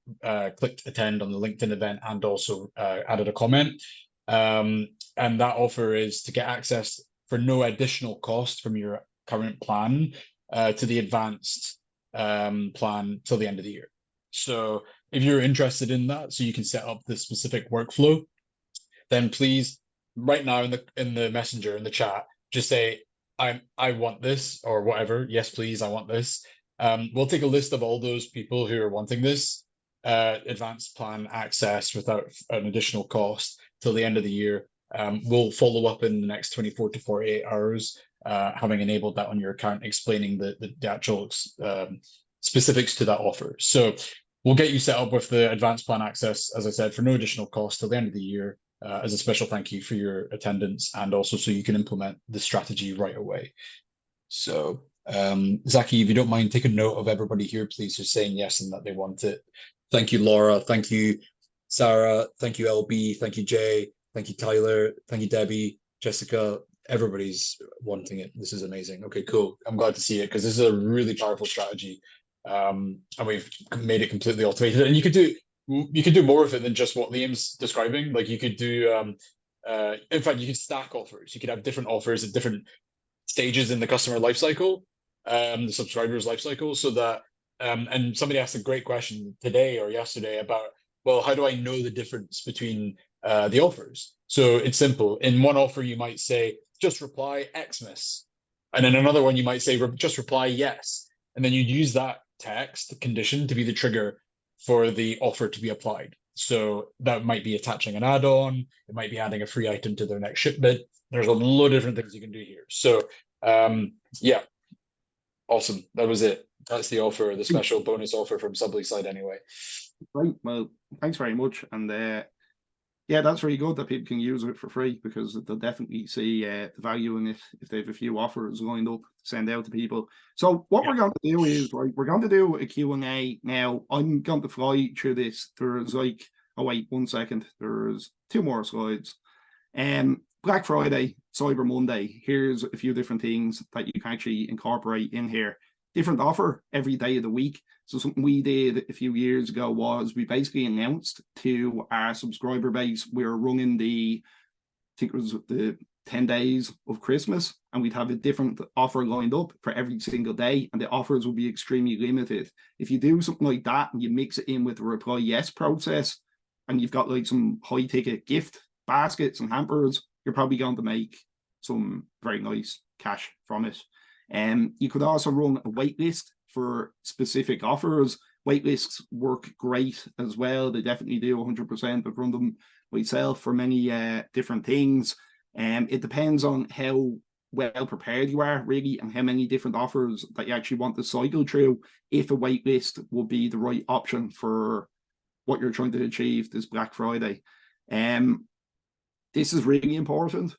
clicked attend on the LinkedIn event and also added a comment. And that offer is to get access for no additional cost from your current plan to the advanced plan till the end of the year. So if you're interested in that, so you can set up the specific workflow, then please, right now in the messenger, in the chat, just say, I want this, or whatever. Yes, please, I want this. We'll take a list of all those people who are wanting this advanced plan access without an additional cost till the end of the year. We'll follow up in the next 24 to 48 hours, having enabled that on your account, explaining the actual specifics to that offer. So we'll get you set up with the advanced plan access, as I said, for no additional cost till the end of the year, as a special thank you for your attendance, and also so you can implement the strategy right away. So Zaki, if you don't mind, take a note of everybody here, please, who's saying yes and that they want it. Thank you, Laura. Thank you, Sarah. Thank you, LB. Thank you, Jay. Thank you, Tyler. Thank you, Debbie, Jessica. Everybody's wanting it. This is amazing. Okay, cool. I'm glad to see it, because this is a really powerful strategy. And we've made it completely automated. And you could do more of it than just what Liam's describing. Like you could do, in fact, you could stack offers. You could have different offers at different stages in the customer lifecycle, the subscriber's lifecycle, so that and somebody asked a great question today or yesterday about, well, how do I know the difference between the offers? So it's simple. In one offer, you might say, just reply Xmas. And in another one, you might say, just reply yes. And then you use that text condition to be the trigger for the offer to be applied. So that might be attaching an add-on. It might be adding a free item to their next shipment. There's a lot of different things you can do here. So yeah, awesome. That was it. That's the offer, the special bonus offer from Subly side anyway. Right. Well, thanks very much. And yeah, that's really good that people can use it for free, because they'll definitely see the value in it if they have a few offers lined up to send out to people. So what we're going to do is, right, we're going to do a Q&A now. I'm going to fly through this. There's like, oh wait, 1 second. There's 2 more slides. Black Friday, Cyber Monday. Here's a few different things that you can actually incorporate in here. Different offer every day of the week. So something we did a few years ago was we basically announced to our subscriber base we were running I think it was the 10 days of Christmas, and we'd have a different offer lined up for every single day, and the offers would be extremely limited. If you do something like that and you mix it in with the reply yes process, and you've got like some high ticket gift baskets and hampers, you're probably going to make some very nice cash from it. You could also run a wait list for specific offers. Wait lists work great as well. They definitely do 100%. I've run them myself for many different things. It depends on how well prepared you are, really, and how many different offers that you actually want to cycle through, if a wait list will be the right option for what you're trying to achieve this Black Friday. This is really important.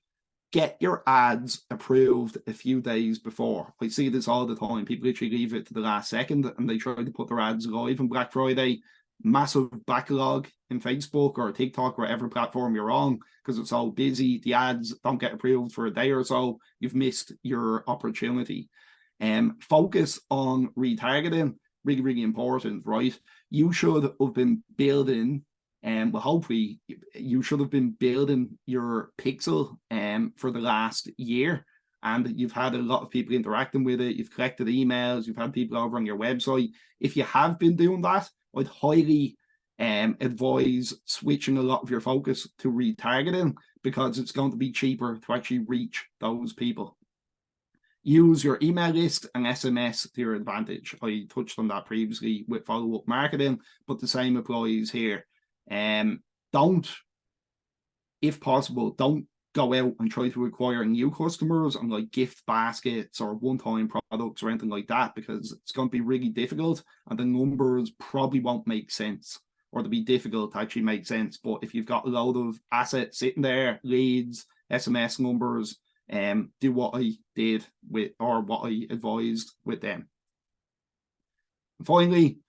Get your ads approved a few days before. I see this all the time. People literally leave it to the last second and they try to put their ads live on Black Friday. Massive backlog in Facebook or TikTok, whatever platform you're on, because it's all busy. The ads don't get approved for a day or so. You've missed your opportunity. Focus on retargeting. Really, really important, right? You should have been building, well, hopefully you should have been building your pixel for the last year, and you've had a lot of people interacting with it. You've collected emails, you've had people over on your website. If you have been doing that, I'd highly advise switching a lot of your focus to retargeting, because it's going to be cheaper to actually reach those people. Use your email list and SMS to your advantage. I touched on that previously with follow-up marketing, but the same applies here. Don't, if possible, don't go out and try to acquire new customers on like gift baskets or one-time products or anything like that, because it's going to be really difficult and the numbers probably won't make sense, or they'll be difficult to actually make sense. But if you've got a load of assets sitting there, leads, SMS numbers, do what I did with, or what I advised with them. And finally,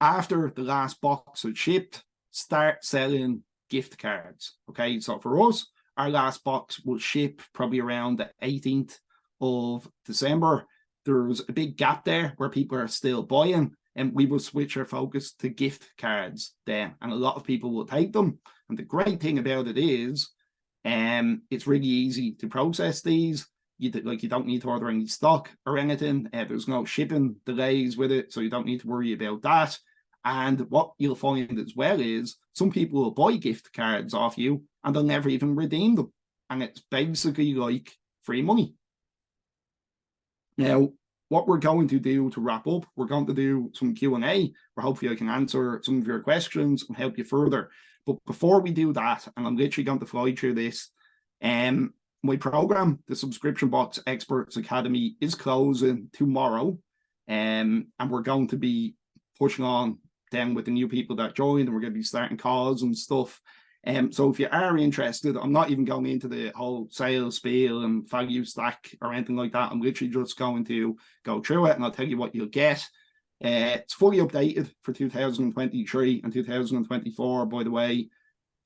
after the last box is shipped, start selling gift cards. Okay, so for us, our last box will ship probably around the 18th of December. There's a big gap there where people are still buying, and we will switch our focus to gift cards then, and a lot of people will take them. And the great thing about it is, it's really easy to process these. You don't need to order any stock or anything. There's no shipping delays with it, so you don't need to worry about that. And what you'll find as well is some people will buy gift cards off you and they'll never even redeem them. And it's basically like free money. Now, what we're going to do to wrap up, we're going to do some Q&A, where hopefully I can answer some of your questions and help you further. But before we do that, and I'm literally going to fly through this, my program, the Subscription Box Experts Academy, is closing tomorrow. And we're going to be pushing on then with the new people that joined, and we're going to be starting calls and stuff. So if you are interested, I'm not even going into the whole sales spiel and value stack or anything like that. I'm literally just going to go through it and I'll tell you what you'll get. It's fully updated for 2023 and 2024, by the way. I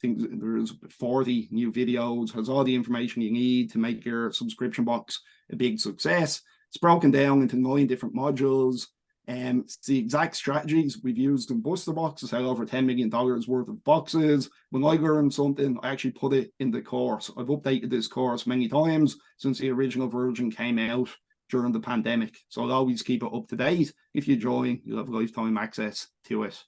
think there's 40 new videos, has all the information you need to make your subscription box a big success. It's broken down into 9 different modules. It's the exact strategies we've used in Buster Box to sell over $10 million worth of boxes. When I learned something, I actually put it in the course. I've updated this course many times since the original version came out during the pandemic. So I'll always keep it up to date. If you join, you'll have lifetime access to it.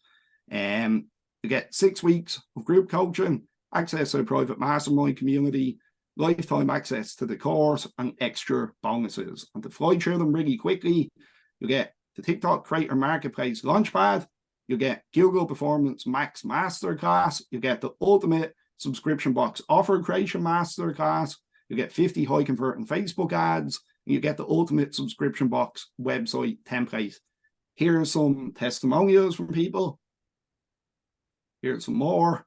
You get 6 weeks of group coaching, access to a private mastermind community, lifetime access to the course, and extra bonuses. And to fly through them really quickly, you get the TikTok Creator Marketplace Launchpad, you get Google Performance Max Masterclass, you get the Ultimate Subscription Box Offer Creation Masterclass, you get 50 high converting Facebook ads, and you get the Ultimate Subscription Box website template. Here's some testimonials from people. Here's some more.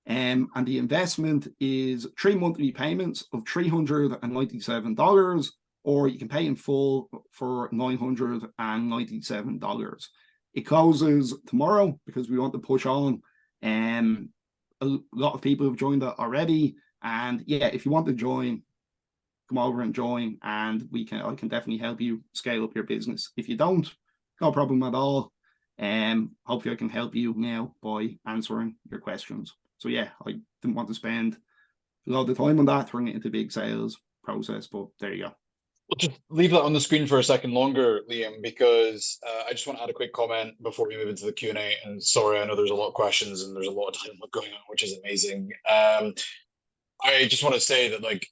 And the investment is 3 monthly payments of $397, or you can pay in full for $997. It closes tomorrow because we want to push on. A lot of people have joined it already. And yeah, if you want to join, come over and join, and I can definitely help you scale up your business. If you don't, no problem at all. Hopefully I can help you now by answering your questions. So yeah, I didn't want to spend a lot of time on that, turning it into a big sales process, but there you go. We'll just leave that on the screen for a second longer, Liam, because I just want to add a quick comment before we move into the Q&A. And sorry, I know there's a lot of questions and there's a lot of time going on, which is amazing. I just want to say that, like,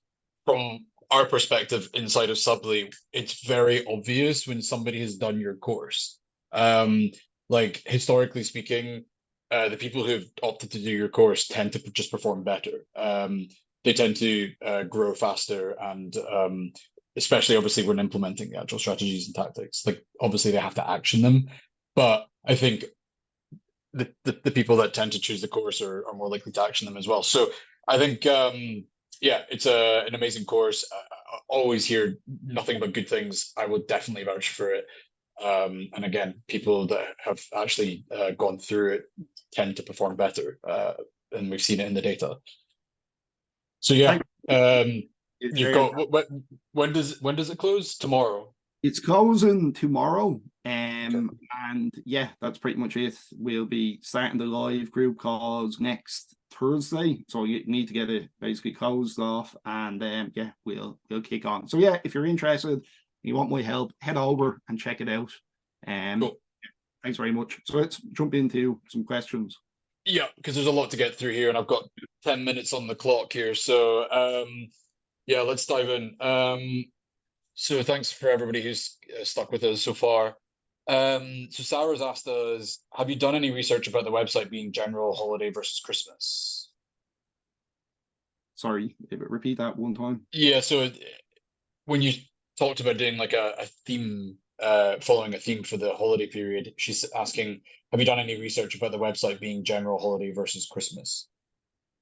from our perspective inside of Subly, it's very obvious when somebody has done your course. Like, historically speaking, the people who've opted to do your course tend to just perform better. they tend to grow faster, and especially obviously when implementing the actual strategies and tactics. Like obviously they have to action them, but I think the people that tend to choose the course are more likely to action them as well. So I think yeah, it's an amazing course. I always hear nothing but good things. I will definitely vouch for it. And again, people that have actually gone through it tend to perform better, and we've seen it in the data. So yeah, you've got when does it close? Tomorrow. It's closing tomorrow. Okay. And yeah, that's pretty much it. We'll be starting the live group calls next Thursday. So you need to get it basically closed off, and yeah, we'll kick on. So yeah, if you're interested, you want my help, head over and check it out. Cool. Thanks very much. So let's jump into some questions. Yeah, because there's a lot to get through here, and I've got 10 minutes on the clock here. So yeah, let's dive in. So thanks for everybody who's stuck with us so far. So Sarah's asked us, have you done any research about the website being general holiday versus Christmas? Sorry, repeat that one time. Yeah, so when you talked about doing like a theme, following a theme for the holiday period, she's asking, have you done any research about the website being general holiday versus Christmas?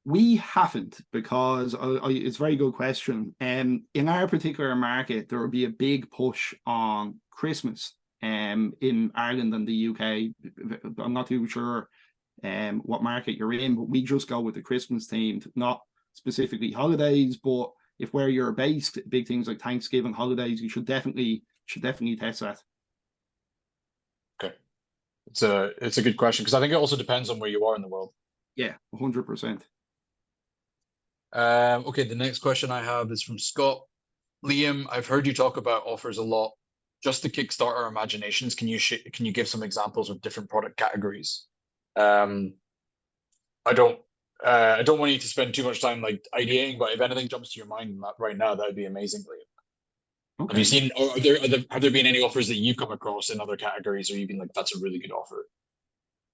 We haven't, because it's a very good question. In our particular market, there will be a big push on Christmas in Ireland and the UK. I'm not too sure what market you're in, but we just go with the Christmas themed, not specifically holidays, but if where you're based, big things like Thanksgiving, holidays, you should definitely test that. Okay. It's a good question, because I think it also depends on where you are in the world. Yeah, 100%. Okay, the next question I have is from Scott. Liam, I've heard you talk about offers a lot. Just to kickstart our imaginations, can you give some examples of different product categories? I don't want you to spend too much time like ideating, but if anything jumps to your mind right now, that would be amazing, Liam. Okay. Have you seen, or have there been any offers that you've come across in other categories, or you've been like, that's a really good offer?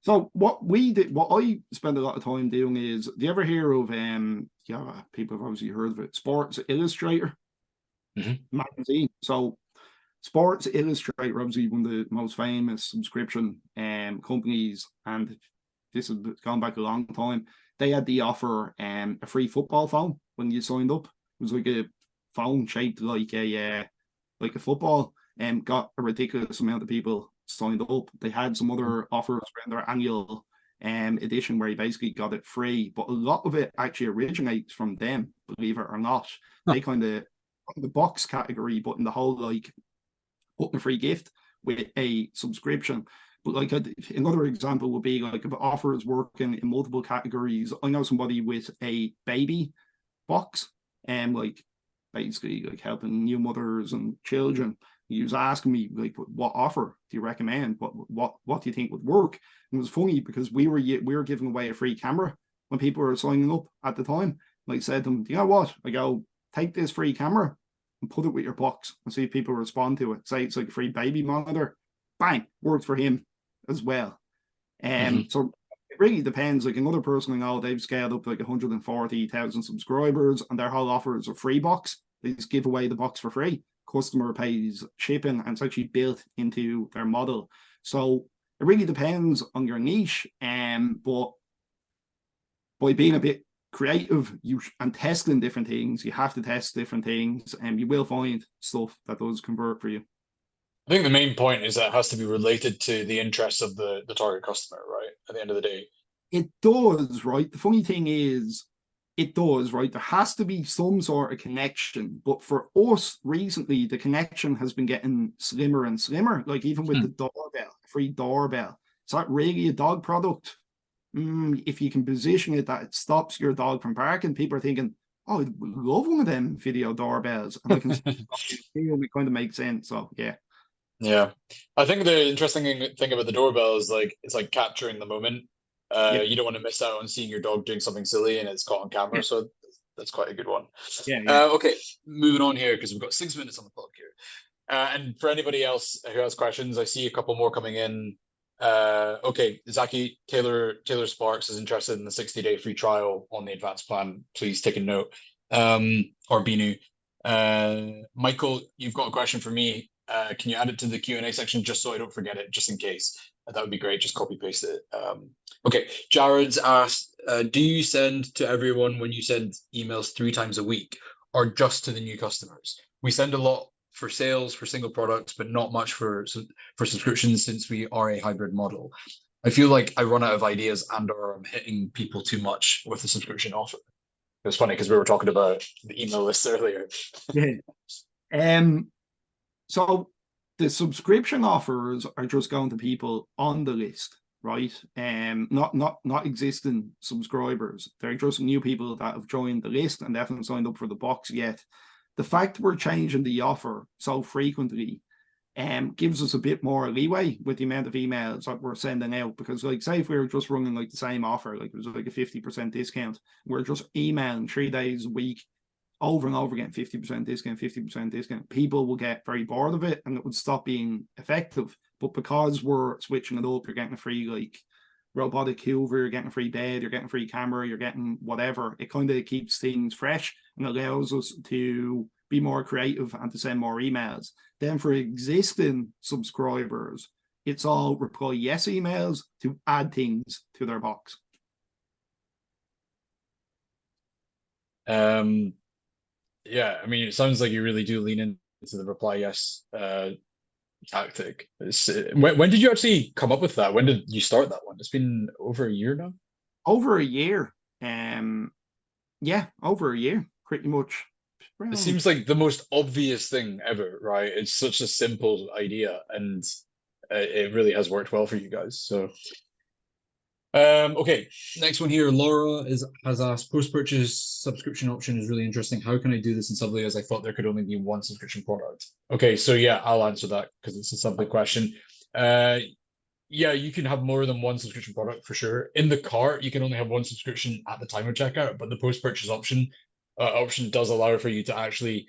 So what I spend a lot of time doing is, do you ever hear of yeah, people have obviously heard of it, Sports Illustrator magazine? So Sports Illustrator, obviously one of the most famous subscription companies, and this has gone back a long time. They had the offer a free football phone when you signed up. It was like a phone shaped like a football, and got a ridiculous amount of people signed up. They had some other offers around their annual edition where you basically got it free, but a lot of it actually originates from them, believe it or not. They kind of the box category, but in the whole like putting a free gift with a subscription. But like another example would be like if offers working in multiple categories. I know somebody with a baby box and like basically like helping new mothers and children. He was asking me like, what offer do you recommend? What do you think would work? And it was funny because we were giving away a free camera when people were signing up at the time. Like I said to them, do you know what? I go, take this free camera and put it with your box and see if people respond to it. Say it's like a free baby monitor, bang, works for him as well. So it really depends. Like another person I know, they've scaled up like 140,000 subscribers, and their whole offer is a free box. They just give away the box for free. Customer pays shipping, and it's actually built into their model. So it really depends on your niche. But by being a bit creative and testing different things, you have to test different things, and you will find stuff that does convert for you. I think the main point is that it has to be related to the interests of the target customer, right? At the end of the day. It does, right? The funny thing is, it does, right? There has to be some sort of connection. But for us recently, the connection has been getting slimmer and slimmer. Like even with the doorbell, free doorbell. Is that really a dog product? If you can position it that it stops your dog from barking, people are thinking, oh, I'd love one of them video doorbells. And I can see it kind of makes sense. So yeah. Yeah. I think the interesting thing about the doorbell is like it's like capturing the moment. You don't want to miss out on seeing your dog doing something silly and it's caught on camera. So that's quite a good one. Okay, moving on here because we've got 6 minutes on the clock here. And for anybody else who has questions, I see a couple more coming in. Okay, Zaki, Taylor Sparks is interested in the 60-day free trial on the advanced plan. Please take a note. or Binu. Michael, you've got a question for me. Can you add it to the Q&A section just so I don't forget it, just in case? That would be great. Just copy paste it. Okay, Jared's asked, do you send to everyone when you send emails 3 times a week, or just to the new customers? We send a lot for sales, for single products, but not much for subscriptions, since we are a hybrid model. I feel like I run out of ideas and or I'm hitting people too much with the subscription offer. It was funny because we were talking about the email list earlier. Yeah. So the subscription offers are just going to people on the list, right? Not existing subscribers. They're just new people that have joined the list and they haven't signed up for the box yet. The fact we're changing the offer so frequently gives us a bit more leeway with the amount of emails that we're sending out. Because, like, say if we were just running like the same offer, like it was like a 50% discount, we're just emailing 3 days a week over and over again, 50% discount, 50% discount. People will get very bored of it and it would stop being effective. But because we're switching it up, you're getting a free like robotic hoover, you're getting a free bed, you're getting a free camera, you're getting whatever. It kind of keeps things fresh and allows us to be more creative and to send more emails. Then for existing subscribers, it's all reply yes emails to add things to their box. Yeah, I mean, it sounds like you really do lean into the reply yes tactic. When did you actually come up with that? When did you start that one? It's been over a year now. Over a year. Yeah, over a year, pretty much. It seems like the most obvious thing ever, right? It's such a simple idea, and it really has worked well for you guys. So, okay, next one here. Laura has asked, post-purchase subscription option is really interesting. How can I do this in Subly, as I thought there could only be one subscription product? Okay, so yeah, I'll answer that because it's a Subly question. Yeah, you can have more than one subscription product for sure. In the cart, you can only have one subscription at the time of checkout, but the post-purchase option does allow for you to actually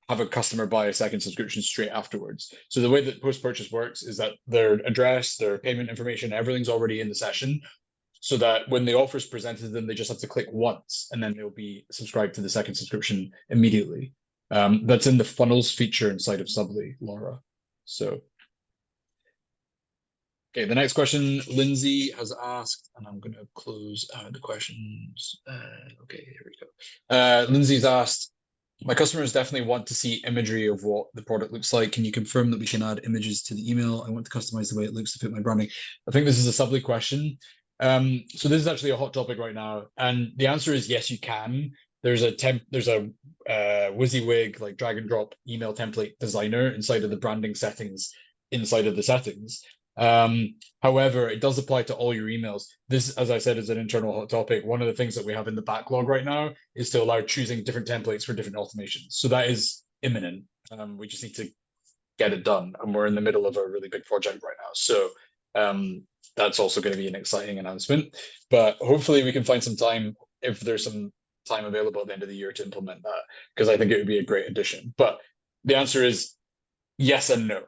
have a customer buy a second subscription straight afterwards. So the way that post-purchase works is that their address, their payment information, everything's already in the session, so that when the offer is presented to them, they just have to click once, and then they'll be subscribed to the second subscription immediately. That's in the funnels feature inside of Subly, Laura. So. Okay, the next question Lindsay has asked, and I'm going to close the questions. Okay, here we go. Lindsay's asked, my customers definitely want to see imagery of what the product looks like. Can you confirm that we can add images to the email? I want to customize the way it looks to fit my branding. I think this is a Subly question. So this is actually a hot topic right now, and the answer is yes, you can. There's a WYSIWYG like drag and drop email template designer inside of the branding settings inside of the settings. However, it does apply to all your emails. This, as I said, is an internal hot topic. One of the things that we have in the backlog right now is to allow choosing different templates for different automations. So that is imminent. We just need to get it done, and we're in the middle of a really big project right now. So that's also going to be an exciting announcement. But hopefully we can find some time, if there's some time available at the end of the year, to implement that, because I think it would be a great addition. But the answer is yes and no.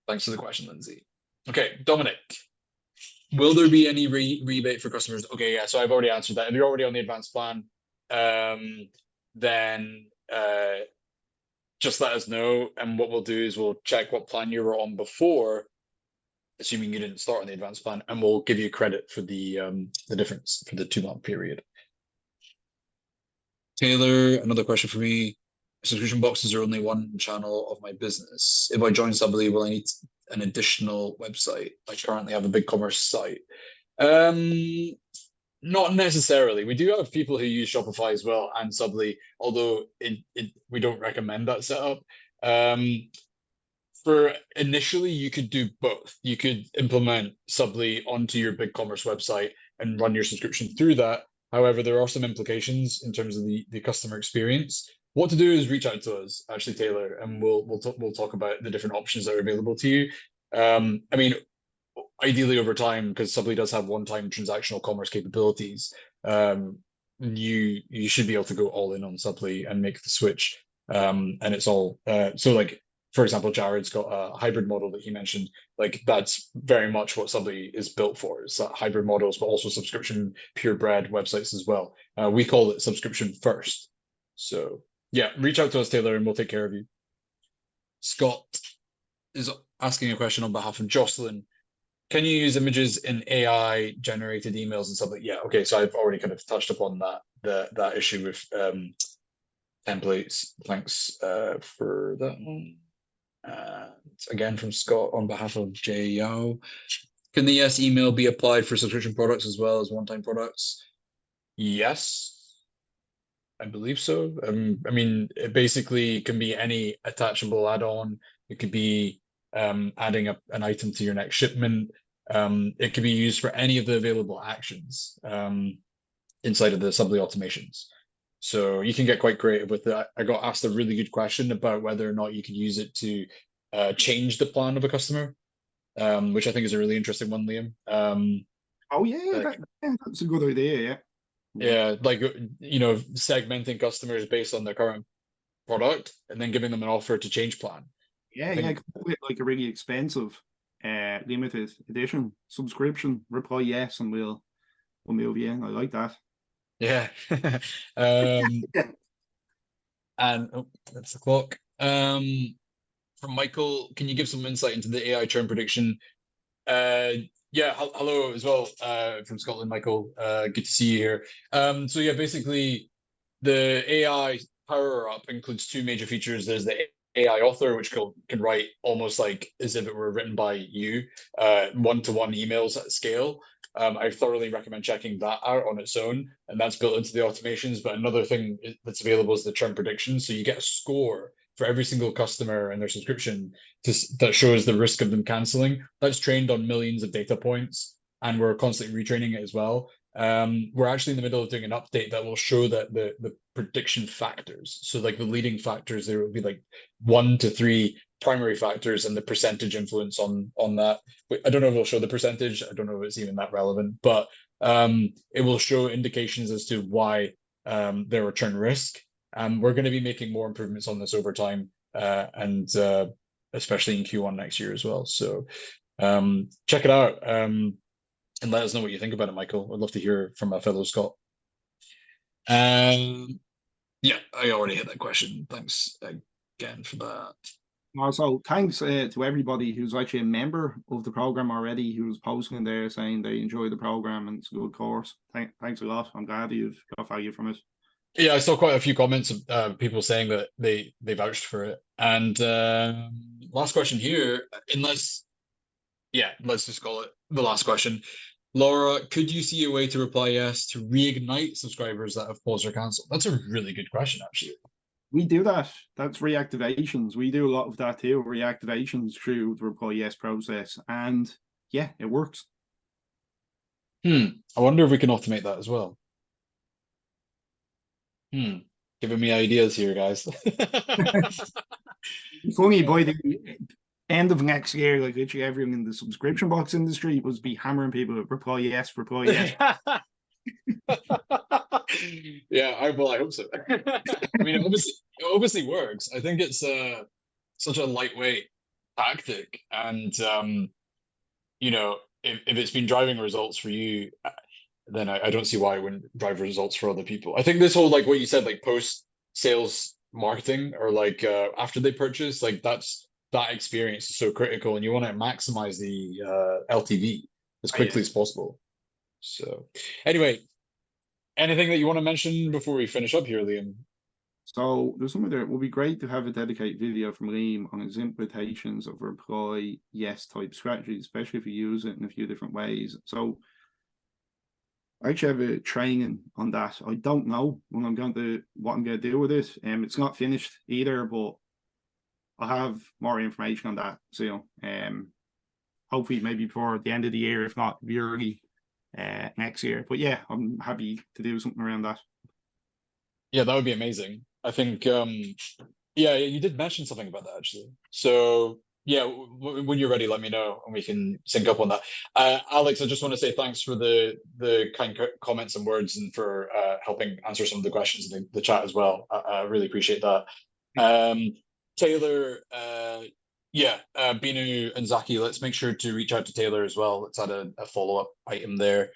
Thanks for the question, Lindsay. Okay, Dominic, will there be any rebate for customers? Okay, yeah, so I've already answered that. If you're already on the advanced plan, then just let us know. And what we'll do is we'll check what plan you were on before, assuming you didn't start on the advanced plan, and we'll give you credit for the difference for the 2-month period. Taylor, another question for me. Subscription boxes are only one channel of my business. If I join Subly, will I need an additional website? I currently have a BigCommerce site. Not necessarily. We do have people who use Shopify as well and Subly, although we don't recommend that setup. For initially, you could do both. You could implement Subly onto your BigCommerce website and run your subscription through that. However, there are some implications in terms of the customer experience. What to do is reach out to us, actually, Taylor, and we'll talk about the different options that are available to you. I mean, ideally over time, because Subly does have one-time transactional commerce capabilities, you should be able to go all in on Subly and make the switch. And it's all so like for example, Jared's got a hybrid model that he mentioned. Like that's very much what Subly is built for. It's that hybrid models, but also subscription purebred websites as well. We call it subscription first. So yeah, reach out to us, Taylor, and we'll take care of you. Scott is asking a question on behalf of Jocelyn. Can you use images in AI generated emails and stuff like yeah, okay, so I've already kind of touched upon that issue with templates. Thanks for that one. Again from Scott on behalf of Jay Yao. Can the yes email be applied for subscription products as well as one-time products? Yes, I believe so. I mean, it basically can be any attachable add-on. It could be adding an item to your next shipment. It can be used for any of the available actions inside of the Subly automations. So you can get quite creative with that. I got asked a really good question about whether or not you could use it to change the plan of a customer, which I think is a really interesting one, Liam. Oh yeah, that's a good idea. Yeah. Yeah, like segmenting customers based on their current product and then giving them an offer to change plan. Yeah, like a really expensive limited edition subscription. Reply yes, and we'll move you in. I like that. Yeah. And that's the clock. From Michael, can you give some insight into the AI churn prediction? Yeah, hello as well from Scotland, Michael. Good to see you here. So yeah, basically the AI power up includes two major features. There's the AI author, which can write almost like as if it were written by you, one-to-one emails at scale. I thoroughly recommend checking that out on its own, and that's built into the automations. But another thing that's available is the churn prediction. So you get a score for every single customer and their subscription that shows the risk of them canceling. That's trained on millions of data points, and we're constantly retraining it as well. We're actually in the middle of doing an update that will show that the prediction factors. So like the leading factors, there will be like 1 to 3 primary factors and the percentage influence on that. I don't know if it'll show the percentage. I don't know if it's even that relevant, but it will show indications as to why there are churn risk. We're going to be making more improvements on this over time, and especially in Q1 next year as well. So check it out. And let us know what you think about it, Michael. I'd love to hear from a fellow Scot. Yeah, I already hit that question. Thanks again for that. Also, thanks to everybody who's actually a member of the program already, who's posting there saying they enjoy the program and it's a good course. Thanks a lot. I'm glad you've got value from it. Yeah, I saw quite a few comments of people saying that they vouched for it. And last question here, let's just call it the last question. Laura, could you see a way to reply yes to reignite subscribers that have paused or cancelled? That's a really good question, actually. We do that. That's reactivations. We do a lot of that too. Reactivations through the reply yes process. And yeah, it works. I wonder if we can automate that as well. Giving me ideas here, guys. Funny, by the end of next year, like literally everyone in the subscription box industry was be hammering people with reply yes. Yeah, I hope so. I mean, it obviously works. I think it's such a lightweight tactic, and if it's been driving results for you, then I don't see why it wouldn't drive results for other people. I think this whole, like what you said, like post-sales marketing or like after they purchase, like that experience is so critical, and you want to maximize the LTV as quickly as possible. So anyway, anything that you want to mention before we finish up here, Liam? So there's something there. It would be great to have a dedicated video from Liam on his implications of reply yes type strategies, especially if you use it in a few different ways. So I actually have a training on that. I don't know what I'm going to do with it. It's not finished either, but I'll have more information on that soon. Hopefully maybe before the end of the year, if not early next year. But yeah, I'm happy to do something around that. Yeah, that would be amazing. I think yeah, you did mention something about that actually. So yeah, when you're ready, let me know and we can sync up on that. Alex, I just want to say thanks for the kind comments and words, and for helping answer some of the questions in the chat as well. I really appreciate that. Taylor, Binu and Zaki, let's make sure to reach out to Taylor as well. Let's add a follow-up item there.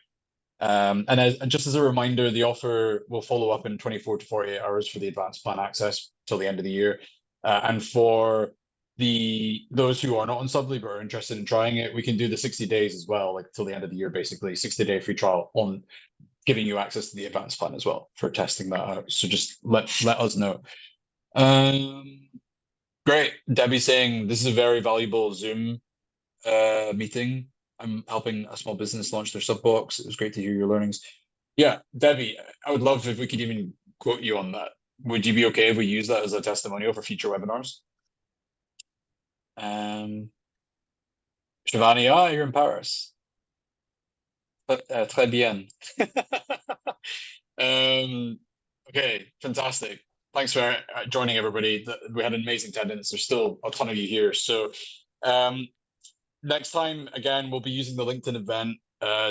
And just as a reminder, the offer will follow up in 24 to 48 hours for the advanced plan access till the end of the year. And for those who are not on Subly but are interested in trying it, we can do the 60 days as well, like till the end of the year, basically 60-day free trial on giving you access to the advanced plan as well for testing that out. So just let us know. Great. Debbie saying this is a very valuable Zoom meeting. I'm helping a small business launch their sub box. It was great to hear your learnings. Yeah, Debbie, I would love if we could even quote you on that. Would you be okay if we use that as a testimonial for future webinars? Shivani, you're in Paris. Très bien. Okay, fantastic. Thanks for joining, everybody. We had an amazing attendance. There's still a ton of you here. So next time, again, we'll be using the LinkedIn event.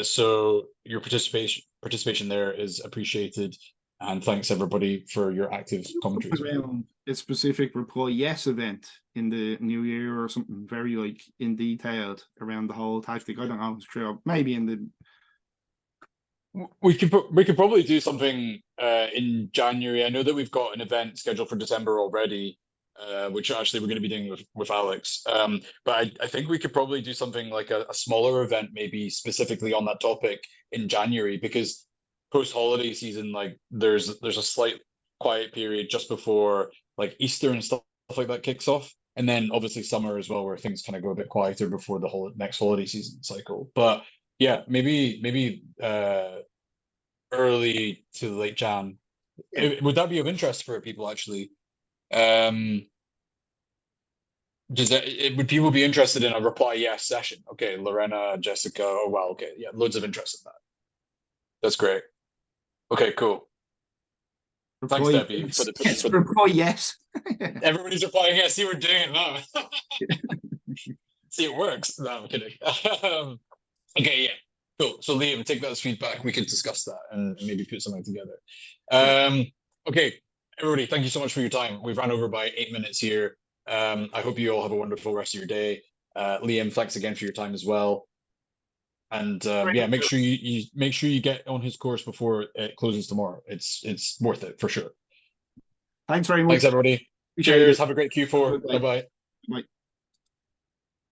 So your participation there is appreciated. And thanks, everybody, for your active commentary. Around a specific reply yes event in the new year or something very like in detailed around the whole tactic. I don't know. It's true. Maybe in the we could probably do something in January. I know that we've got an event scheduled for December already, which actually we're going to be doing with Alex. But I think we could probably do something like a smaller event, maybe specifically on that topic in January, because post-holiday season, like there's a slight quiet period just before like Easter and stuff like that kicks off. And then obviously summer as well, where things kind of go a bit quieter before the next holiday season cycle. But yeah, maybe early to late Jan. Would that be of interest for people actually? Would people be interested in a reply yes session? Okay, Lorena, Jessica, oh wow, okay, yeah, loads of interest in that. That's great. Okay, cool. Thanks, Debbie. Reply yes. Everybody's replying yes. See, we're doing it now. See, it works. No, I'm kidding. Okay, yeah, cool. So Liam, take that as feedback. We can discuss that and maybe put something together. Okay, everybody, thank you so much for your time. We've run over by 8 minutes here. I hope you all have a wonderful rest of your day. Liam, thanks again for your time as well. And yeah, make sure you get on his course before it closes tomorrow. It's worth it for sure. Thanks very much. Thanks, everybody. Cheers. Have a great Q4. Bye-bye. Bye.